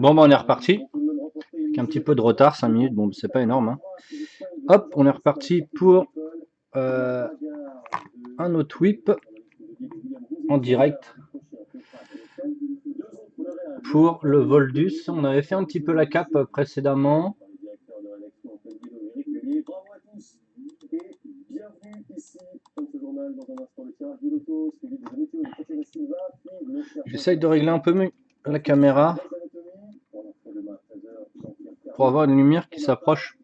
Bon, bah, on est reparti. Avec un petit peu de retard, 5 minutes, bon, c'est pas énorme. Hein. Hop, on est reparti pour un autre whip en direct pour le Voldus. On avait fait un petit peu la cape précédemment. J'essaye de régler un peu mieux la caméra pour avoir une lumière qui s'approche,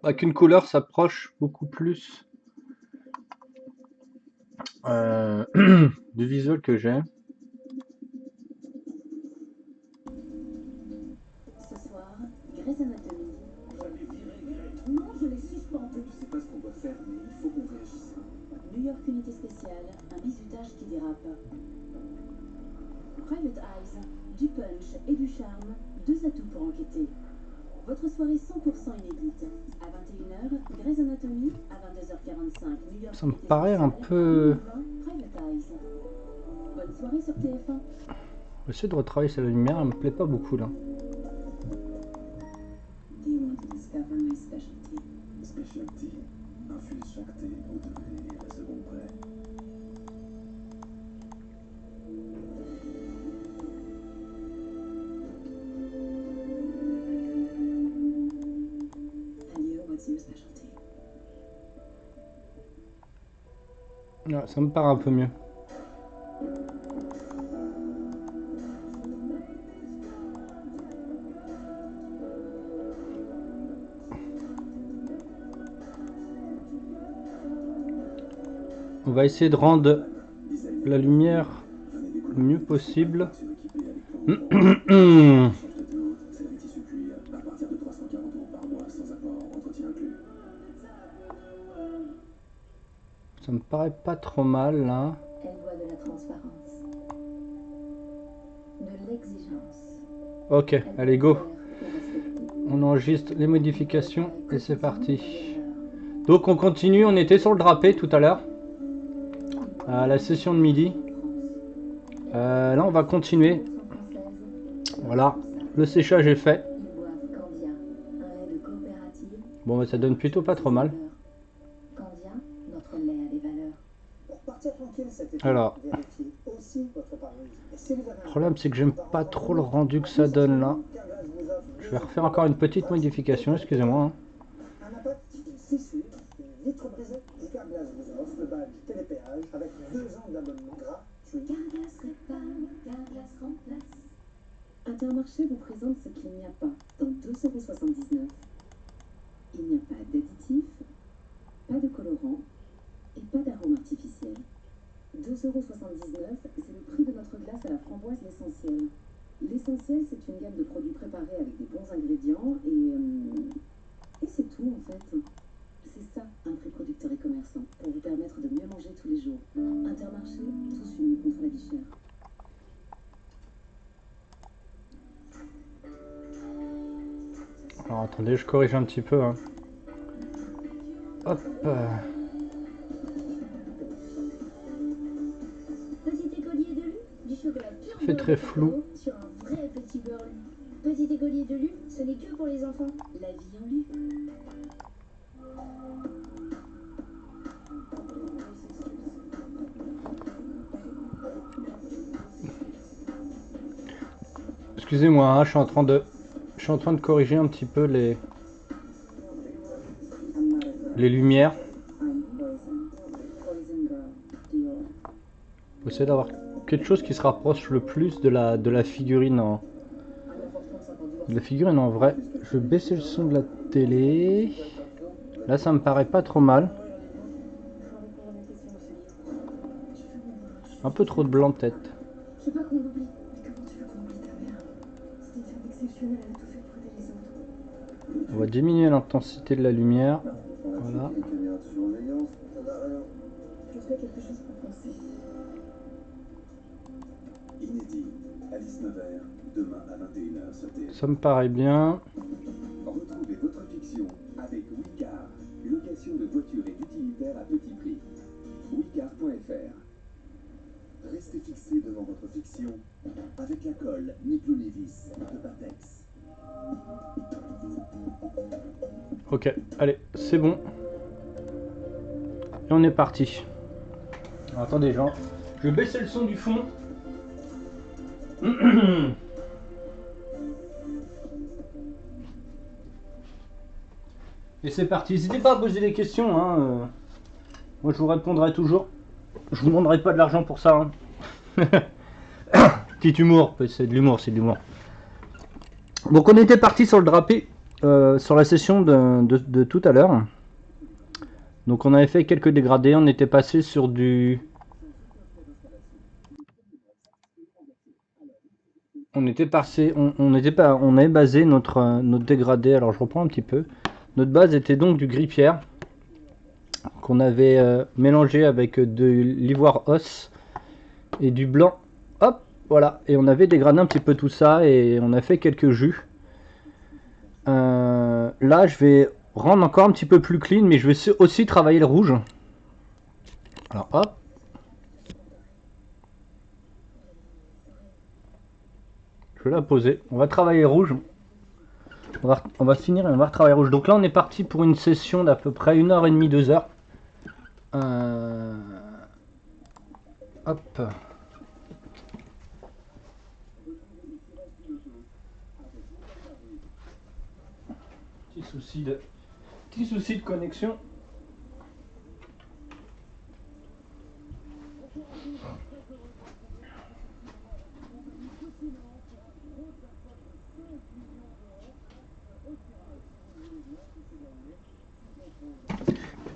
avec une couleur s'approche beaucoup plus du visuel que j'ai. Ce soir, Grey's Anatomy. Non, je les suspends. Je ne sais pas ce qu'on doit faire, mais il faut qu'on réagisse. New York Unité Spéciale, un bizutage qui dérape. Private Eyes, du punch et du charme, deux atouts pour enquêter. Votre soirée 100% inédite. À 21h, Grey's Anatomy. À 22h45, New York Ça me Unité paraît un Spéciale. peu... Private Eyes. Bonne soirée sur TF1. J'essaie de retravailler sur la lumière, elle me plaît pas beaucoup là. Do you want to discover my specialty? Specialty. Infuse chaque thé au degré et à la seconde près. And you, what's your specialty? Ouais, ça me paraît un peu mieux. On va essayer de rendre la lumière le mieux possible. Ça me paraît pas trop mal là. Elle doit de la transparence, de l'exigence. Ok, allez go. Et respecter. On enregistre les modifications et c'est parti. Donc on continue, on était sur le drapé tout à l'heure. À la session de midi. Là on va continuer. Voilà, le séchage est fait. Ils boivent Candia, un lait de coopérative. Bon bah ça donne plutôt pas trop mal. Candia, notre lait a des valeurs. Pour partir tranquille cet été, Alors, vérifiez aussi votre pare-brise. Et si vous avez le problème c'est que j'aime pas trop le rendu que ça donne là. Je vais refaire encore une petite modification, excusez-moi. Hein. un impact, une fissure, une vitre brisée, et Carglass vous offre le badge télépéage avec 2 ans d'abonnement gratuit. Carglass répare, Carglass remplace. Intermarché vous présente ce qu'il n'y a pas dans 2,79 €. Il n'y a pas d'additif, pas de colorant et pas d'arôme artificiel. 2,79 €, c'est le prix de notre glace à la framboise l'essentiel. L'essentiel, c'est une gamme de produits préparés avec des bons ingrédients et c'est tout en fait. C'est ça, un prix producteur et commerçant, pour vous permettre de mieux manger tous les jours. Intermarché, tous unis contre la vie chère. Alors attendez, je corrige un petit peu. Hein. Hop. Petit écolier de lu, du chocolat pur Ça fait très flou. sur un vrai petit beurre lu. Petit écolier de lu, ce n'est que pour les enfants. La vie en lu. Excusez-moi, hein, je suis en train de corriger un petit peu les lumières. Pour essayer d'avoir quelque chose qui se rapproche le plus de la figurine en vrai. Je vais baisser le son de la télé. Là ça me paraît pas trop mal. Un peu trop de blanc peut-être. Je sais pas qu'on l'oublie. Mais comment tu veux qu'on oublie ta mère? C'était une femme exceptionnelle, elle a tout fait pour aider les autres. On va diminuer l'intensité de la lumière. Voilà. Les caméras de surveillance, ça n'a rien. Je ferai quelque chose pour penser. Inédit, Alice Nevers, demain à 21h sur TF1. Ça me paraît bien. Retrouvez votre fiction avec Wicar, location de voitures et d'utilitaires à petit prix. Wicar.fr. Restez fixé devant votre fiction avec avec la colle Niclo-Nevis de Patex. Ok, allez, c'est bon. Et on est parti. Alors, attendez, gens. Je vais baisser le son du fond. Et c'est parti. N'hésitez pas à poser des questions. Hein. Moi, je vous répondrai toujours. Je vous demanderai pas de l'argent pour ça. Hein. Petit humour. C'est de l'humour, c'est de l'humour. Donc, on était parti sur le drapé. Sur la session de tout à l'heure. Donc, on avait fait quelques dégradés. On était passé sur du... On avait basé notre dégradé. Alors, je reprends un petit peu. Notre base était donc du gris pierre qu'on avait mélangé avec de l'ivoire os et du blanc. Hop, voilà. Et on avait dégradé un petit peu tout ça et on a fait quelques jus. Là, je vais rendre encore un petit peu plus clean, mais je vais aussi travailler le rouge. Alors, hop. Je vais la poser. On va travailler rouge. On va finir et on va retravailler rouge. Donc là, on est parti pour une session d'à peu près 1h30, 2 heures. Hop. Petit souci de connexion.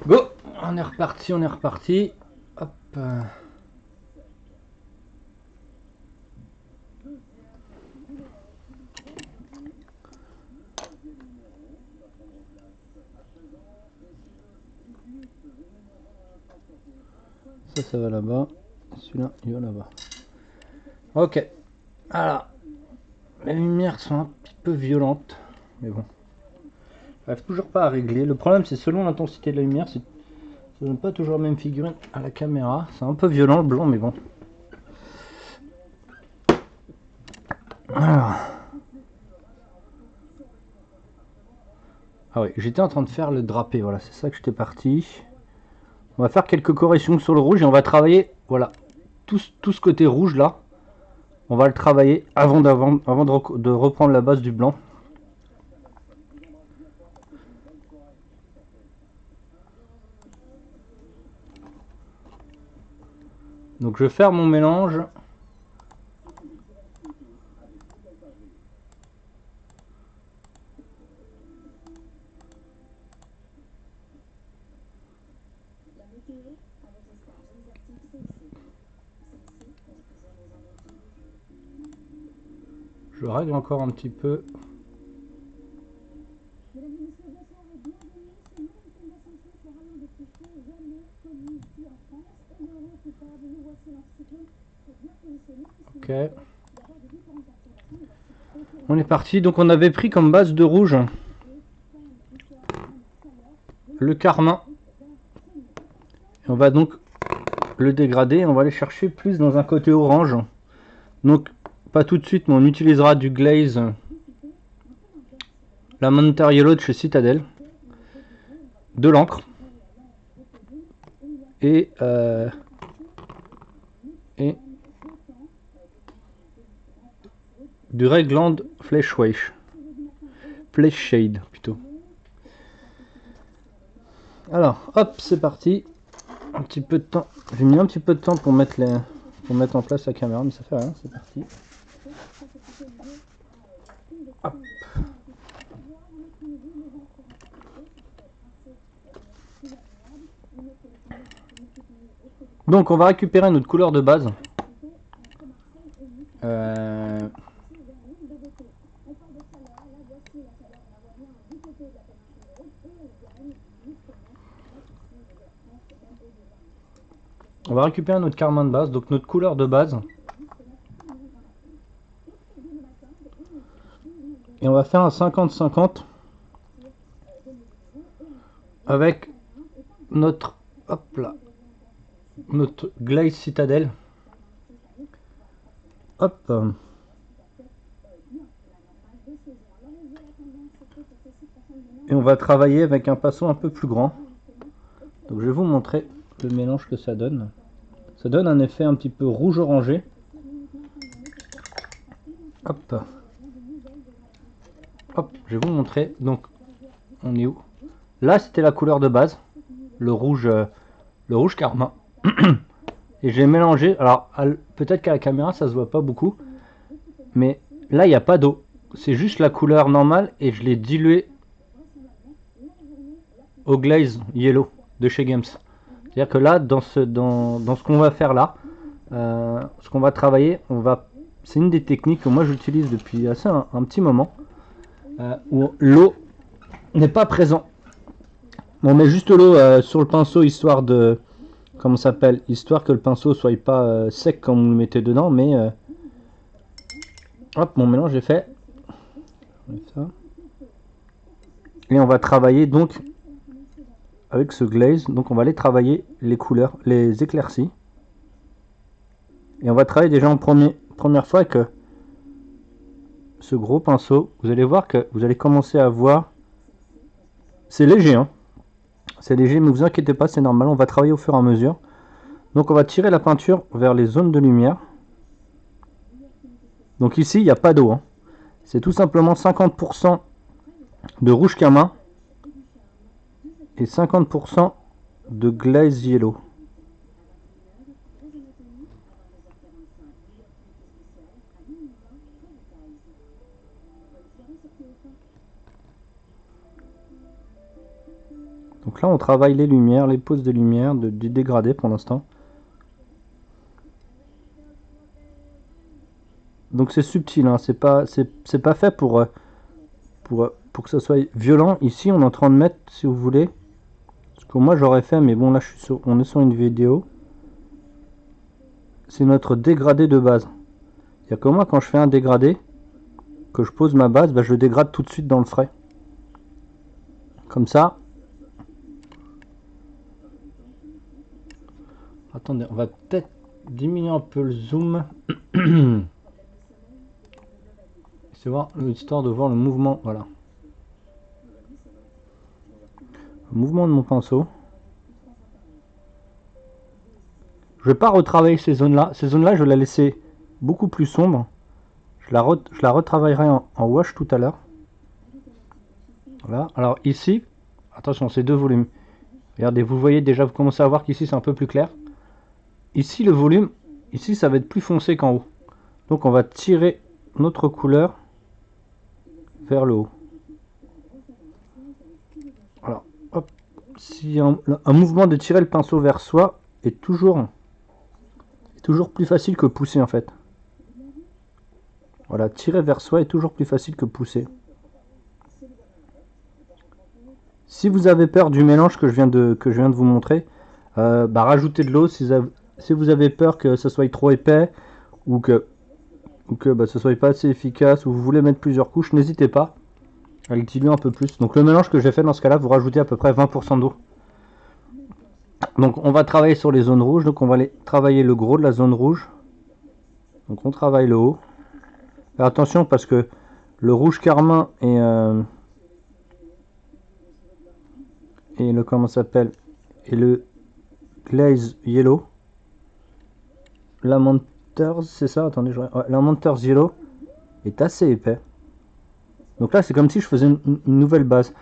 Go, on est reparti, Hop. Ça va là-bas. Celui-là, il va là-bas. Ok. Alors, les lumières sont un petit peu violentes, mais bon. J'arrive toujours pas à régler. Le problème, c'est selon l'intensité de la lumière, ça donne pas toujours la même figurine à la caméra. C'est un peu violent le blanc, mais bon. Alors. Ah oui, j'étais en train de faire le drapé. Voilà, c'est ça que j'étais parti. On va faire quelques corrections sur le rouge et on va travailler, voilà, tout ce côté rouge là. On va le travailler avant de reprendre la base du blanc. Donc je vais faire mon mélange. Je règle encore un petit peu. Ok. On est parti. Donc on avait pris comme base de rouge le carmin. Et on va donc le dégrader. On va aller chercher plus dans un côté orange. Donc pas tout de suite, mais on utilisera du glaze, la Monter Yellow de chez Citadel, de l'encre et du Regland Flesh Shade plutôt. Alors hop, c'est parti. Un petit peu de temps. J'ai mis un petit peu de temps pour mettre en place la caméra, mais ça fait rien, c'est parti. Hop. Donc on va récupérer notre couleur de base. On va récupérer notre carmin de base, donc notre couleur de base. Et on va faire un 50-50 avec notre, hop là, notre glaze Citadel. Hop. Et on va travailler avec un pinceau un peu plus grand. Donc je vais vous montrer le mélange que ça donne. Ça donne un effet un petit peu rouge orangé. Hop. Hop, je vais vous montrer. Donc on est où? Là c'était la couleur de base, le rouge carmin. Et j'ai mélangé. Alors peut-être qu'à la caméra ça se voit pas beaucoup, mais là il n'y a pas d'eau. C'est juste la couleur normale et je l'ai dilué au glaze yellow de chez Games. C'est-à-dire que là, dans ce qu'on va faire là, ce qu'on va travailler, c'est une des techniques que moi j'utilise depuis assez un petit moment, où l'eau n'est pas présente. On met juste l'eau sur le pinceau histoire de, comment ça s'appelle, histoire que le pinceau soit pas sec quand vous le mettez dedans, mais hop, mon mélange est fait. Et on va travailler donc avec ce glaze. Donc on va aller travailler les couleurs, les éclaircies. Et on va travailler déjà en première fois avec ce gros pinceau. Vous allez voir que vous allez commencer à voir. C'est léger, hein. C'est léger, mais vous inquiétez pas, c'est normal. On va travailler au fur et à mesure. Donc on va tirer la peinture vers les zones de lumière. Donc ici, il n'y a pas d'eau, hein. C'est tout simplement 50% de rouge carmin et 50% de glaze yellow. Donc là on travaille les lumières, les poses de lumière, du dégradé pour l'instant. Donc c'est subtil, hein, c'est pas fait pour que ça soit violent. Ici on est en train de mettre, si vous voulez, ce que moi j'aurais fait, mais bon là on est sur une vidéo. C'est notre dégradé de base. C'est-à-dire que moi quand je fais un dégradé, que je pose ma base, bah, je le dégrade tout de suite dans le frais. Comme ça. Attendez, on va peut-être diminuer un peu le zoom. C'est voir l'histoire de voir le mouvement, voilà. Le mouvement de mon pinceau. Je vais pas retravailler ces zones-là. Ces zones-là, je vais la laisser beaucoup plus sombre. Je la retravaillerai en wash tout à l'heure. Voilà. Alors ici, attention, c'est deux volumes. Regardez, vous voyez déjà, vous commencez à voir qu'ici c'est un peu plus clair. Ici, le volume, ici, ça va être plus foncé qu'en haut. Donc on va tirer notre couleur vers le haut. Alors, hop, si un mouvement de tirer le pinceau vers soi est toujours plus facile que pousser en fait. Voilà, tirer vers soi est toujours plus facile que pousser. Si vous avez peur du mélange que je viens de vous montrer, rajoutez de l'eau. Si vous avez peur que ça soit trop épais ou que ce soit pas assez efficace, ou vous voulez mettre plusieurs couches, n'hésitez pas à le diluer un peu plus. Donc le mélange que j'ai fait dans ce cas-là, vous rajoutez à peu près 20% d'eau. Donc on va travailler sur les zones rouges. Donc on va aller travailler le gros de la zone rouge. Donc on travaille le haut. Faire attention parce que le rouge carmin et le comment ça s'appelle, et le glaze yellow, la Mentors, c'est ça, attendez, la Mentors yellow est assez épais. Donc là c'est comme si je faisais une nouvelle base.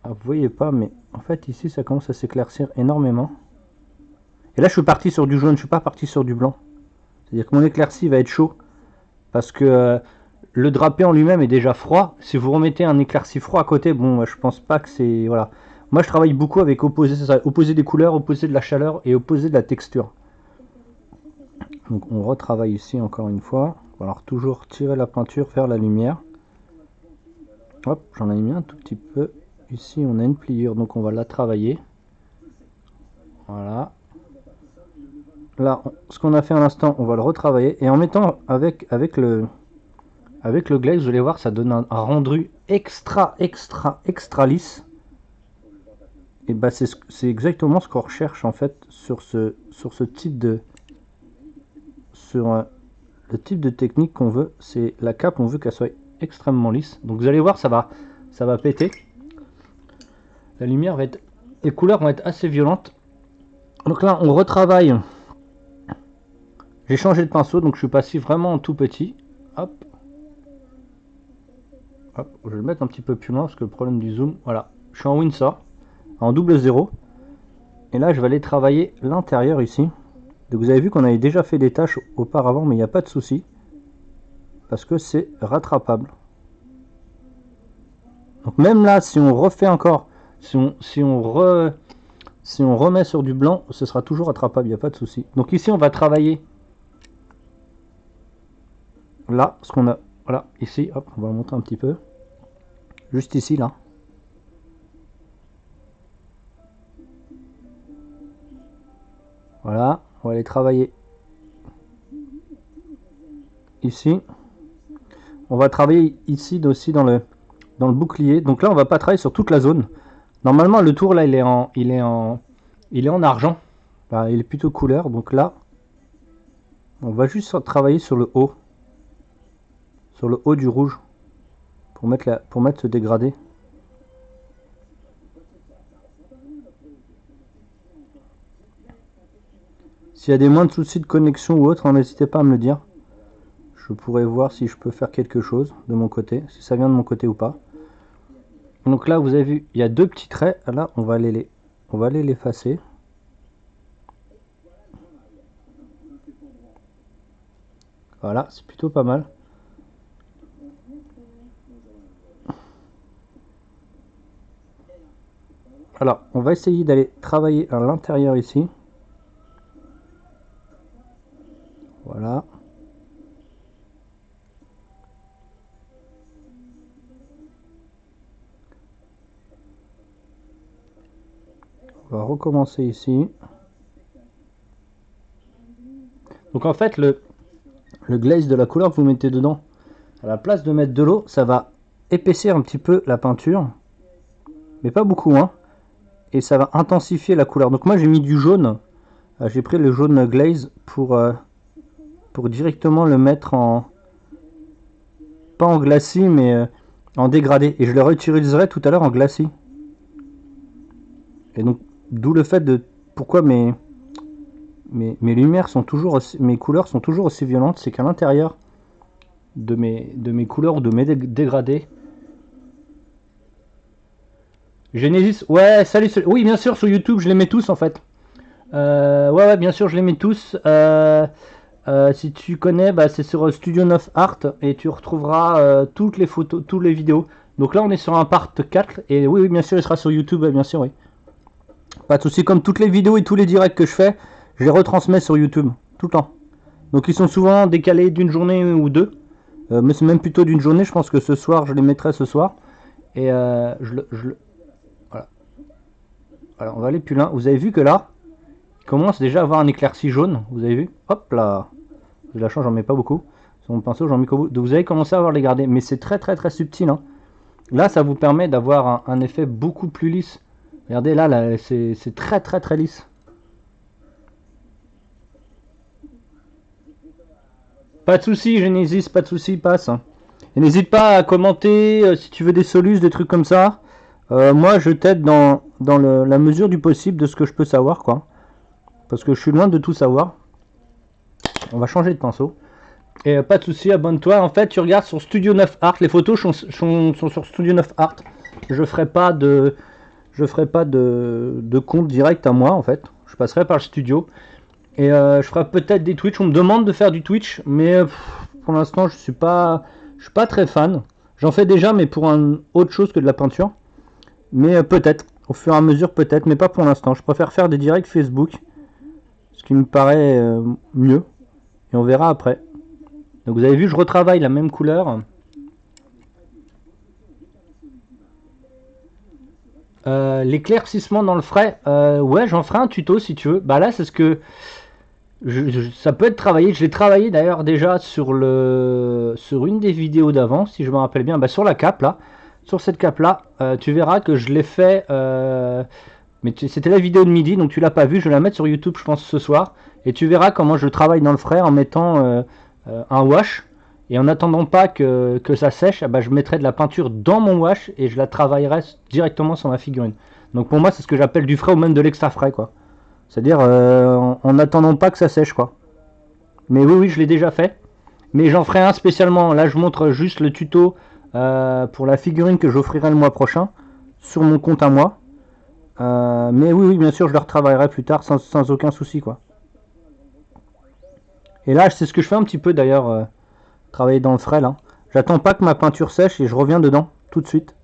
Ah, vous voyez pas, mais en fait ici ça commence à s'éclaircir énormément. Et là je suis parti sur du jaune, je suis pas parti sur du blanc. C'est-à-dire que mon éclairci va être chaud parce que le drapé en lui-même est déjà froid. Si vous remettez un éclairci froid à côté, bon, je pense pas que c'est, voilà. Moi je travaille beaucoup avec opposer des couleurs, opposer de la chaleur et opposer de la texture. Donc on retravaille ici encore une fois. Alors toujours tirer la peinture vers la lumière. Hop, j'en ai mis un tout petit peu. Ici on a une pliure, donc on va la travailler. Voilà. Là, ce qu'on a fait à l'instant, on va le retravailler. Et en mettant avec le glaze, vous allez voir, ça donne un rendu extra lisse. Et bah c'est exactement ce qu'on recherche en fait sur ce type de le type de technique qu'on veut. C'est la cape, on veut qu'elle soit extrêmement lisse. Donc vous allez voir, ça va péter. La lumière va être, les couleurs vont être assez violentes. Donc là, on retravaille. J'ai changé de pinceau, donc je suis passé vraiment en tout petit. Hop. Hop, je vais le mettre un petit peu plus loin parce que le problème du zoom, voilà. Je suis en Windsor, en double 0. Et là, je vais aller travailler l'intérieur ici. Donc vous avez vu qu'on avait déjà fait des tâches auparavant, mais il n'y a pas de souci. Parce que c'est rattrapable. Donc même là, si on refait encore, si on remet sur du blanc, ce sera toujours rattrapable, il n'y a pas de souci. Donc ici, on va travailler là, ce qu'on a, voilà, ici, hop, on va le monter un petit peu. Juste ici, là. Voilà, on va aller travailler ici. On va travailler ici aussi dans le bouclier. Donc là, on va pas travailler sur toute la zone. Normalement, le tour là, il est en argent. Bah, il est plutôt couleur. Donc là, on va juste travailler sur le haut du rouge pour mettre ce dégradé. S'il y a des moindres soucis de connexion ou autre, n'hésitez pas à me le dire. Je pourrais voir si je peux faire quelque chose de mon côté, si ça vient de mon côté ou pas. Donc là, vous avez vu, il y a deux petits traits. Là, on va aller l'effacer. Voilà, c'est plutôt pas mal. Alors, on va essayer d'aller travailler à l'intérieur ici. Voilà. On va recommencer ici. Donc en fait, le glaze de la couleur que vous mettez dedans, à la place de mettre de l'eau, ça va épaissir un petit peu la peinture. Mais pas beaucoup, hein. Et ça va intensifier la couleur. Donc moi j'ai mis du jaune. J'ai pris le jaune glaze pour directement le mettre en... pas en glacis, mais en dégradé. Et je le réutiliserai tout à l'heure en glacis. Et donc, d'où le fait de... Pourquoi mes lumières sont toujours aussi... mes couleurs sont toujours aussi violentes, c'est qu'à l'intérieur de mes couleurs ou de mes dégradés... Genesis, ouais, salut, oui, bien sûr, sur YouTube, je les mets tous en fait. Ouais, bien sûr, je les mets tous. Si tu connais, bah, c'est sur Studio 9 Art et tu retrouveras toutes les photos, toutes les vidéos. Donc là, on est sur un part 4 et oui, bien sûr, il sera sur YouTube, bien sûr, oui. Pas de souci, comme toutes les vidéos et tous les directs que je fais, je les retransmets sur YouTube, tout le temps. Donc ils sont souvent décalés d'une journée ou deux. Mais c'est même plutôt d'une journée, je pense que ce soir, je les mettrai ce soir. Et voilà. Alors, on va aller plus loin. Vous avez vu que là, il commence déjà à avoir un éclairci jaune. Vous avez vu? Hop là. Je la change, j'en mets pas beaucoup. Sur mon pinceau, j'en mets qu'au bout. Donc vous avez commencé à voir les gradés. Mais c'est très subtil. Hein. Là, ça vous permet d'avoir un effet beaucoup plus lisse. Regardez là c'est très lisse. Pas de souci, Genesis, pas de souci, passe. Et n'hésite pas à commenter si tu veux des solutions, des trucs comme ça. Moi, je t'aide dans la mesure du possible de ce que je peux savoir, quoi. Parce que je suis loin de tout savoir. On va changer de pinceau. Et pas de souci, abonne-toi. En fait, tu regardes sur Studio 9 Art. Les photos sont sur Studio 9 Art. Je ferai pas de compte direct à moi, en fait. Je passerai par le studio. Et je ferai peut-être des Twitch. On me demande de faire du Twitch. Mais pour l'instant, je suis pas très fan. J'en fais déjà, mais pour autre chose que de la peinture. Mais peut-être. Au fur et à mesure, peut-être. Mais pas pour l'instant. Je préfère faire des directs Facebook. Ce qui me paraît mieux. Et on verra après. Donc vous avez vu, je retravaille la même couleur. L'éclaircissement dans le frais, ouais, j'en ferai un tuto si tu veux. Bah là, c'est ce que ça peut être travaillé. Je l'ai travaillé d'ailleurs déjà sur une des vidéos d'avant, si je me rappelle bien. Bah sur la cape là, sur cette cape là, tu verras que je l'ai fait. Mais c'était la vidéo de midi, donc tu l'as pas vu. Je vais la mettre sur YouTube, je pense, ce soir. Et tu verras comment je travaille dans le frais en mettant un wash Et en attendant pas que ça sèche, bah, je mettrai de la peinture dans mon wash et je la travaillerai directement sur ma figurine. Donc pour moi, c'est ce que j'appelle du frais ou même de l'extra frais, quoi. C'est-à-dire en attendant pas que ça sèche, quoi. Mais oui, je l'ai déjà fait. Mais j'en ferai un spécialement. Là, je montre juste le tuto pour la figurine que j'offrirai le mois prochain sur mon compte à moi. Mais oui, bien sûr, je le retravaillerai plus tard sans aucun souci, quoi. Et là, c'est ce que je fais un petit peu d'ailleurs. Travailler dans le frais là. J'attends pas que ma peinture sèche et je reviens dedans tout de suite.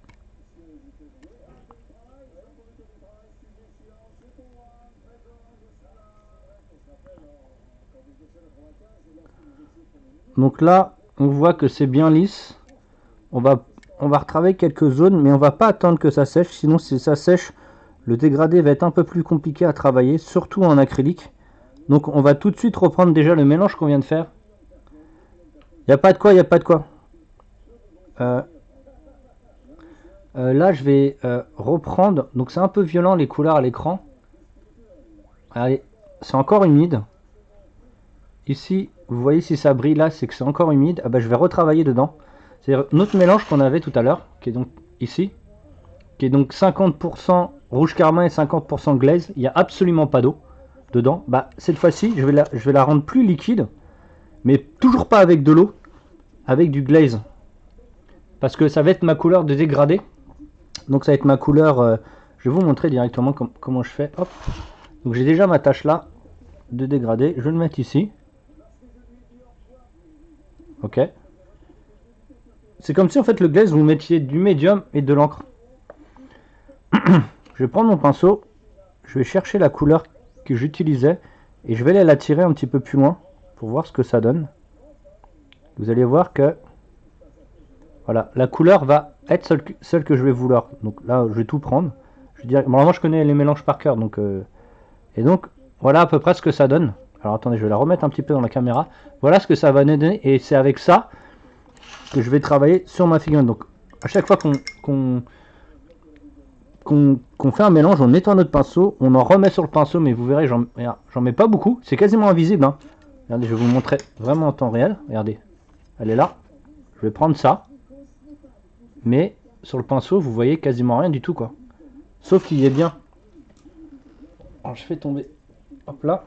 Donc là, on voit que c'est bien lisse. On va retravailler quelques zones, mais on va pas attendre que ça sèche. Sinon, si ça sèche, le dégradé va être un peu plus compliqué à travailler, surtout en acrylique. Donc on va tout de suite reprendre déjà le mélange qu'on vient de faire. Il n'y a pas de quoi, il n'y a pas de quoi. Là, je vais reprendre. Donc c'est un peu violent les couleurs à l'écran. Allez, c'est encore humide. Ici, vous voyez si ça brille là, c'est que c'est encore humide. Ah bah, je vais retravailler dedans. C'est notre mélange qu'on avait tout à l'heure, qui est donc ici, qui est donc 50% rouge carmin et 50% glaze. Il n'y a absolument pas d'eau dedans. Bah, cette fois-ci, je vais la rendre plus liquide, mais toujours pas avec de l'eau, avec du glaze. Parce que ça va être ma couleur de dégradé. Donc ça va être ma couleur, je vais vous montrer directement comment je fais. Hop. Donc j'ai déjà ma tâche là de dégradé. Je vais le mettre ici. Ok. C'est comme si en fait le glaze vous mettiez du médium et de l'encre. Je vais prendre mon pinceau. Je vais chercher la couleur que j'utilisais. Et je vais la tirer un petit peu plus loin pour voir ce que ça donne. Vous allez voir que voilà, la couleur va être celle que je vais vouloir. Donc là, je vais tout prendre. Je vais dire, bon, moi je connais les mélanges par cœur, donc et donc voilà à peu près ce que ça donne. Alors attendez, je vais la remettre un petit peu dans la caméra. Voilà ce que ça va donner, et c'est avec ça que je vais travailler sur ma figurine. Donc à chaque fois qu'on fait un mélange, on nettoie notre pinceau, on en remet sur le pinceau, mais vous verrez, j'en mets pas beaucoup. C'est quasiment invisible, hein. Regardez, je vais vous montrer vraiment en temps réel. Regardez, elle est là. Je vais prendre ça. Mais sur le pinceau, vous voyez quasiment rien du tout, quoi. Sauf qu'il y est bien. Alors je fais tomber. Hop là.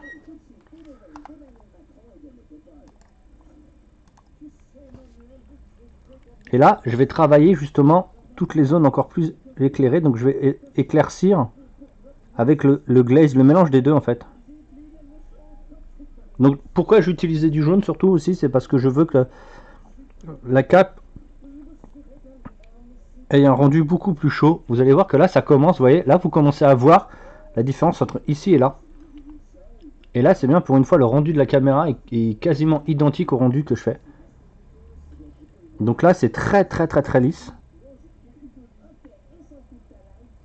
Et là, je vais travailler justement toutes les zones encore plus éclairées. Donc je vais éclaircir avec le glaze, le mélange des deux en fait. Donc pourquoi j'ai utilisé du jaune surtout aussi, c'est parce que je veux que la cape ait un rendu beaucoup plus chaud. Vous allez voir que là ça commence, vous voyez, là vous commencez à voir la différence entre ici et là. Et là c'est bien, pour une fois le rendu de la caméra est quasiment identique au rendu que je fais. Donc là c'est très lisse.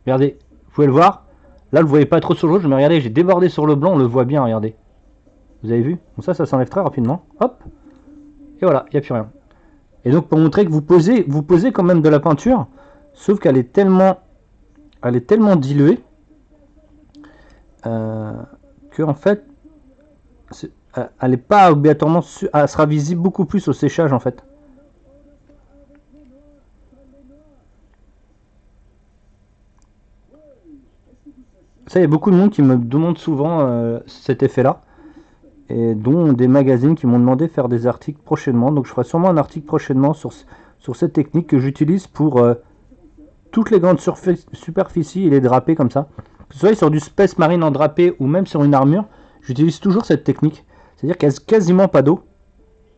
Regardez, vous pouvez le voir. Là vous le voyez pas trop sur le jaune, mais regardez, j'ai débordé sur le blanc, on le voit bien, regardez. Vous avez vu? Donc ça s'enlève très rapidement. Hop. Et voilà, il n'y a plus rien. Et donc pour montrer que vous posez quand même de la peinture, sauf qu'elle est tellement diluée que en fait elle n'est pas obligatoirement, elle sera visible beaucoup plus au séchage en fait. Ça, il y a beaucoup de monde qui me demande souvent cet effet là, et dont des magazines qui m'ont demandé de faire des articles prochainement. Donc je ferai sûrement un article prochainement sur cette technique que j'utilise pour toutes les grandes superficies et les drapés comme ça. Que ce soit sur du Space Marine en drapé ou même sur une armure, j'utilise toujours cette technique. C'est-à-dire qu'il n'y a quasiment pas d'eau.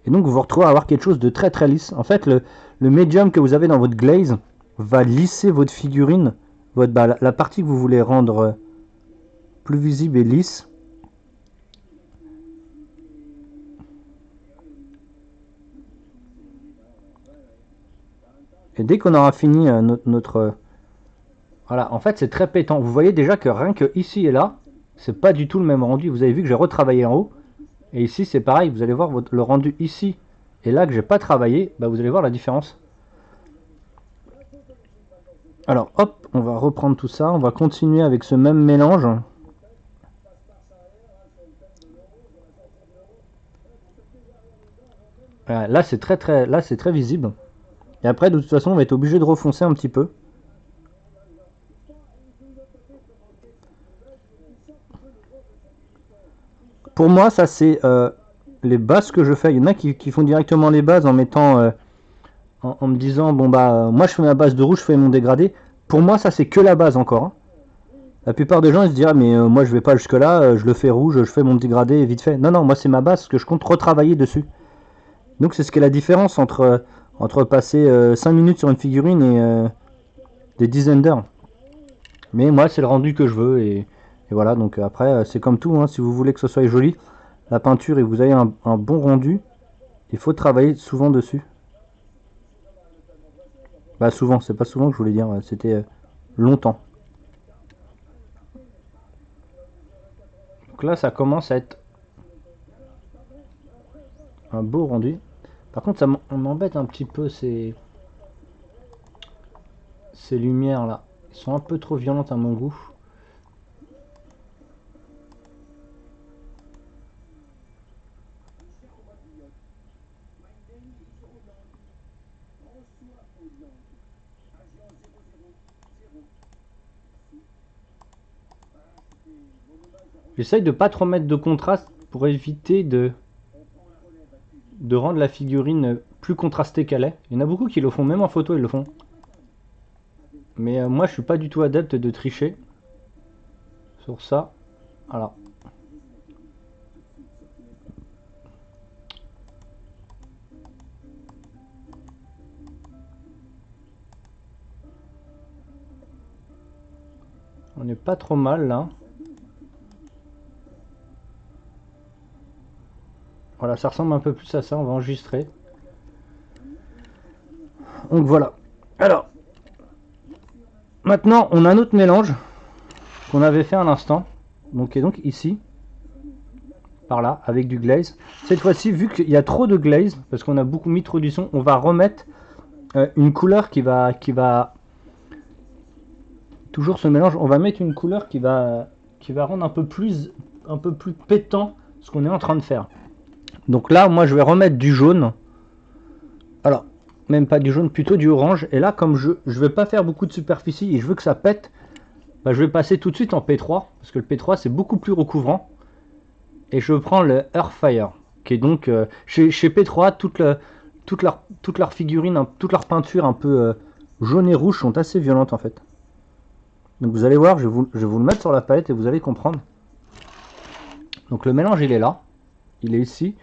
Et donc vous vous retrouvez à avoir quelque chose de très lisse. En fait, le médium que vous avez dans votre glaze va lisser votre figurine, la partie que vous voulez rendre plus visible et lisse. Et dès qu'on aura fini notre voilà, en fait c'est très pétant. Vous voyez déjà que rien que ici et là, c'est pas du tout le même rendu. Vous avez vu que j'ai retravaillé en haut. Et ici c'est pareil, vous allez voir le rendu ici et là que j'ai pas travaillé, bah vous allez voir la différence. Alors hop, on va reprendre tout ça, on va continuer avec ce même mélange. Ouais, là c'est très visible. Et après de toute façon on va être obligé de refoncer un petit peu. Pour moi ça c'est les bases que je fais. Il y en a qui font directement les bases en mettant en me disant bon bah moi je fais ma base de rouge, je fais mon dégradé. Pour moi ça c'est que la base encore, hein. La plupart des gens ils se diront mais moi je vais pas jusque là, je le fais rouge, je fais mon dégradé vite fait. Non moi c'est ma base que je compte retravailler dessus. Donc c'est ce qui est la différence entre passer 5 minutes sur une figurine et des dizaines d'heures. Mais moi c'est le rendu que je veux et voilà, donc après c'est comme tout, hein, si vous voulez que ce soit joli, la peinture et vous avez un bon rendu, il faut travailler souvent dessus. Bah souvent, c'est pas souvent que je voulais dire, c'était longtemps. Donc là ça commence à être un beau rendu. Par contre ça m'embête un petit peu ces lumières là. Elles sont un peu trop violentes à mon goût. J'essaye de pas trop mettre de contraste pour éviter de rendre la figurine plus contrastée qu'elle est. Il y en a beaucoup qui le font, même en photo ils le font. Mais moi je suis pas du tout adepte de tricher sur ça. Voilà. On n'est pas trop mal là. Voilà, ça ressemble un peu plus à ça, on va enregistrer. Donc voilà. Alors, maintenant on a un autre mélange qu'on avait fait à l'instant. Donc, et donc ici, par là, avec du glaze. Cette fois-ci, vu qu'il y a trop de glaze, parce qu'on a beaucoup mis trop du son, on va remettre une couleur qui va toujours ce mélange. On va mettre une couleur qui va rendre un peu plus pétant ce qu'on est en train de faire. Donc là, moi, je vais remettre du jaune. Alors, même pas du jaune, plutôt du orange. Et là, comme je vais pas faire beaucoup de superficie et je veux que ça pète, bah, je vais passer tout de suite en P3. Parce que le P3, c'est beaucoup plus recouvrant. Et je prends le Earthfire, qui est donc... chez P3, toutes leurs figurines, toutes leurs peintures un peu jaune et rouge sont assez violentes, en fait. Donc vous allez voir, je vais vous le mettre sur la palette et vous allez comprendre. Donc le mélange, il est là. Il est ici.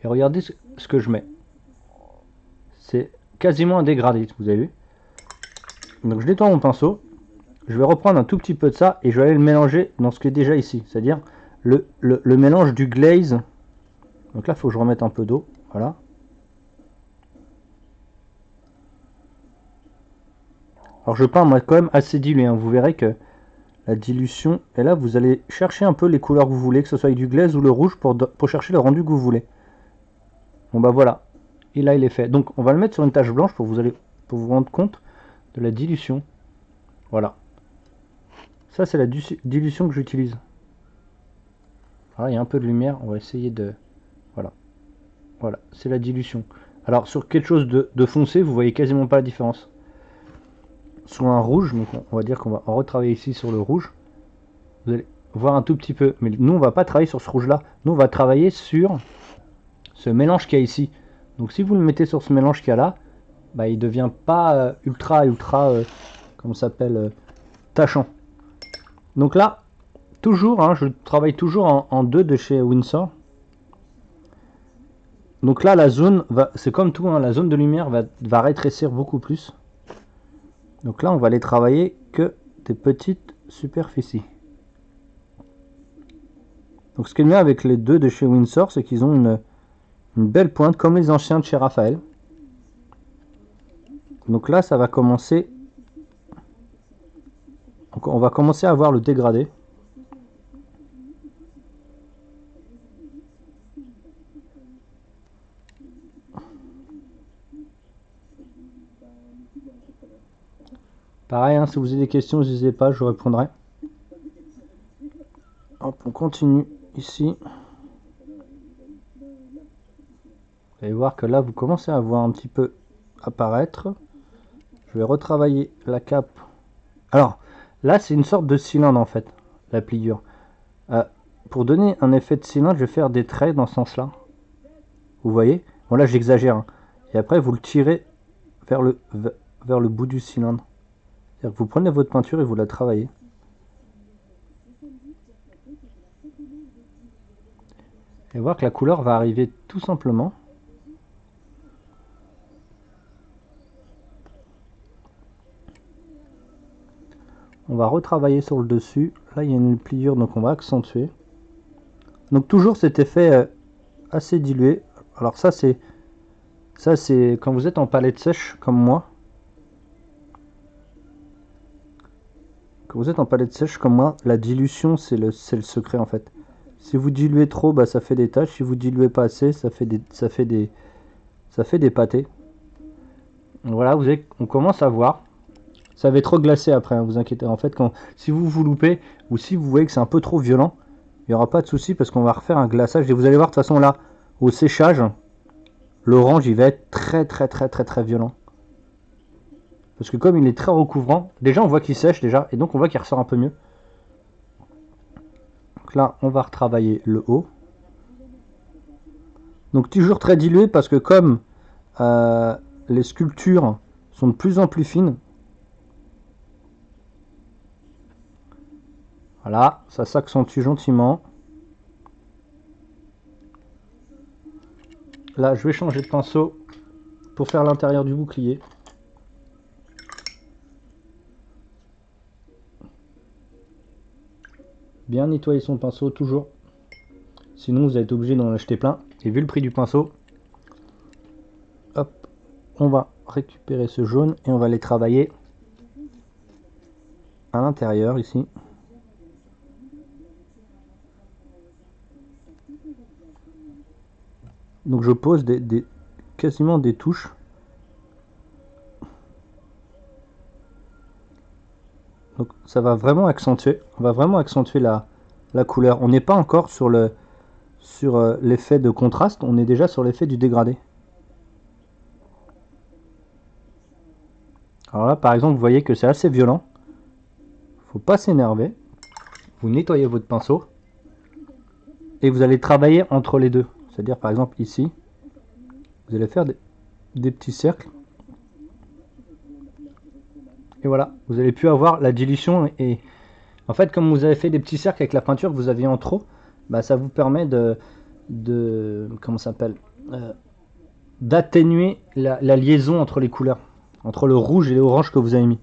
Et regardez ce que je mets. C'est quasiment un dégradé, vous avez vu. Donc je nettoie mon pinceau. Je vais reprendre un tout petit peu de ça et je vais aller le mélanger dans ce qui est déjà ici. C'est-à-dire le mélange du glaze. Donc là, il faut que je remette un peu d'eau. Voilà. Alors je peins moi quand même assez dilué. Hein. Vous verrez que la dilution... Et là, vous allez chercher un peu les couleurs que vous voulez, que ce soit du glaze ou le rouge, pour chercher le rendu que vous voulez. Bon bah voilà, et là il est fait. Donc on va le mettre sur une tache blanche pour vous rendre compte de la dilution. Voilà. Ça c'est la dilution que j'utilise. Voilà, il y a un peu de lumière, on va essayer de... Voilà. Voilà, c'est la dilution. Alors sur quelque chose de foncé, vous voyez quasiment pas la différence. Sur un rouge, donc on va dire qu'on va retravailler ici sur le rouge. Vous allez voir un tout petit peu, mais nous on va pas travailler sur ce rouge là. Nous on va travailler sur ce mélange qu'il y a ici. Donc si vous le mettez sur ce mélange qu'il y a là, bah, il devient pas ultra comment ça s'appelle, tachant. Donc là, toujours, hein, je travaille toujours en 2 de chez Winsor. Donc là, la zone, c'est comme tout, hein, la zone de lumière va rétrécir beaucoup plus. Donc là, on va aller travailler que des petites superficies. Donc ce qui est bien avec les 2 de chez Winsor, c'est qu'ils ont une belle pointe, comme les anciens de chez Raphaël. Donc là, ça va commencer... Donc on va commencer à voir le dégradé. Pareil, hein, si vous avez des questions, n'hésitez pas, je répondrai. Hop, on continue ici. Vous allez voir que là, vous commencez à voir un petit peu apparaître. Je vais retravailler la cape. Alors, là, c'est une sorte de cylindre, en fait, la pliure. Pour donner un effet de cylindre, je vais faire des traits dans ce sens-là. Vous voyez? Bon, là, j'exagère. Hein. Et après, vous le tirez vers le bout du cylindre. C'est-à-dire que vous prenez votre peinture et vous la travaillez. Et voir que la couleur va arriver tout simplement. On va retravailler sur le dessus. Là, il y a une pliure, donc on va accentuer. Donc toujours cet effet assez dilué. Alors ça c'est quand vous êtes en palette sèche comme moi. Quand vous êtes en palette sèche comme moi, la dilution c'est le secret en fait. Si vous diluez trop, bah, ça fait des taches. Si vous diluez pas assez, ça fait des pâtés. Voilà, on commence à voir. Ça va être trop glacé après, hein, vous inquiétez. En fait, si vous loupez ou si vous voyez que c'est un peu trop violent, il n'y aura pas de souci parce qu'on va refaire un glaçage. Et vous allez voir de toute façon là, au séchage, l'orange il va être très violent. Parce que comme il est très recouvrant, déjà on voit qu'il sèche déjà, et donc on voit qu'il ressort un peu mieux. Donc là, on va retravailler le haut. Donc toujours très dilué parce que comme les sculptures sont de plus en plus fines, voilà, ça s'accentue gentiment. Là, je vais changer de pinceau pour faire l'intérieur du bouclier. Bien nettoyer son pinceau toujours. Sinon, vous êtes obligé d'en acheter plein. Et vu le prix du pinceau, hop, on va récupérer ce jaune et on va les travailler à l'intérieur ici. Donc je pose quasiment des touches. Donc ça va vraiment accentuer. On va vraiment accentuer la couleur. On n'est pas encore sur l'effet de contraste. On est déjà sur l'effet du dégradé. Alors là par exemple vous voyez que c'est assez violent. Faut pas s'énerver. Vous nettoyez votre pinceau. Et vous allez travailler entre les deux. C'est-à-dire par exemple ici, vous allez faire des petits cercles. Et voilà, vous allez plus avoir la dilution. Et en fait, comme vous avez fait des petits cercles avec la peinture que vous aviez en trop, bah, ça vous permet comment ça s'appelle, d'atténuer la liaison entre les couleurs, entre le rouge et l'orange que vous avez mis.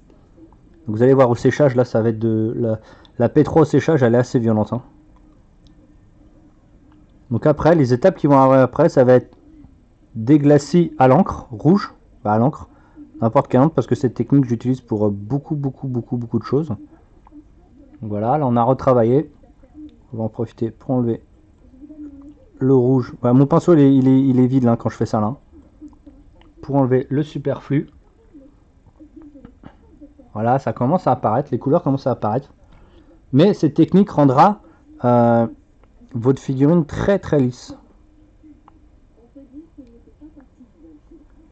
Donc vous allez voir au séchage, là, ça va être la P3 au séchage, elle est assez violente. Hein. Donc après, les étapes qui vont arriver après, ça va être déglacis à l'encre rouge, bah à l'encre, n'importe quelle encre, parce que cette technique j'utilise pour beaucoup de choses. Donc voilà, là on a retravaillé. On va en profiter pour enlever le rouge. Bah, mon pinceau il est vide là, quand je fais ça là. Pour enlever le superflu. Voilà, ça commence à apparaître, les couleurs commencent à apparaître. Mais cette technique rendra votre figurine très lisse.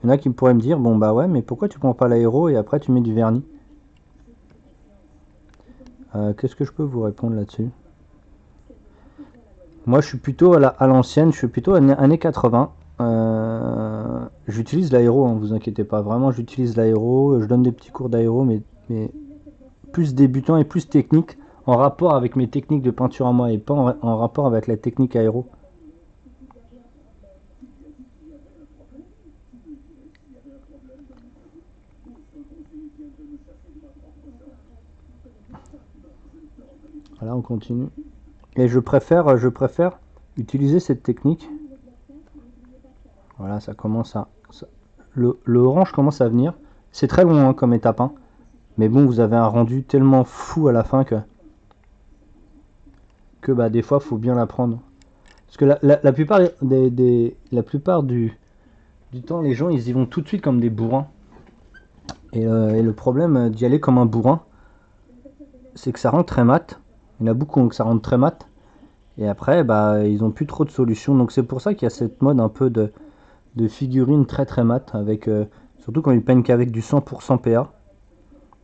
Il y en a qui pourraient me dire, bon bah ouais, mais pourquoi tu prends pas l'aéro et après tu mets du vernis? Qu'est-ce que je peux vous répondre là-dessus? Moi je suis plutôt à l'ancienne, je suis plutôt années 80. J'utilise l'aéro, hein, vous inquiétez pas, vraiment j'utilise l'aéro, je donne des petits cours d'aéro, mais plus débutant et plus technique, en rapport avec mes techniques de peinture à moi et pas en rapport avec la technique aéro. Voilà, on continue. Et je préfère utiliser cette technique. Voilà, ça commence à... Le orange commence à venir. C'est très long hein, comme étape. Hein. Mais bon, vous avez un rendu tellement fou à la fin que bah, des fois, il faut bien l'apprendre. Parce que la plupart, la plupart du temps, les gens, ils y vont tout de suite comme des bourrins. Et le problème d'y aller comme un bourrin, c'est que ça rend très mat. Il y en a beaucoup que ça rend très mat. Et après, bah, ils n'ont plus trop de solutions. Donc c'est pour ça qu'il y a cette mode un peu de de figurines très mat, avec surtout quand ils peignent qu'avec du 100% PA.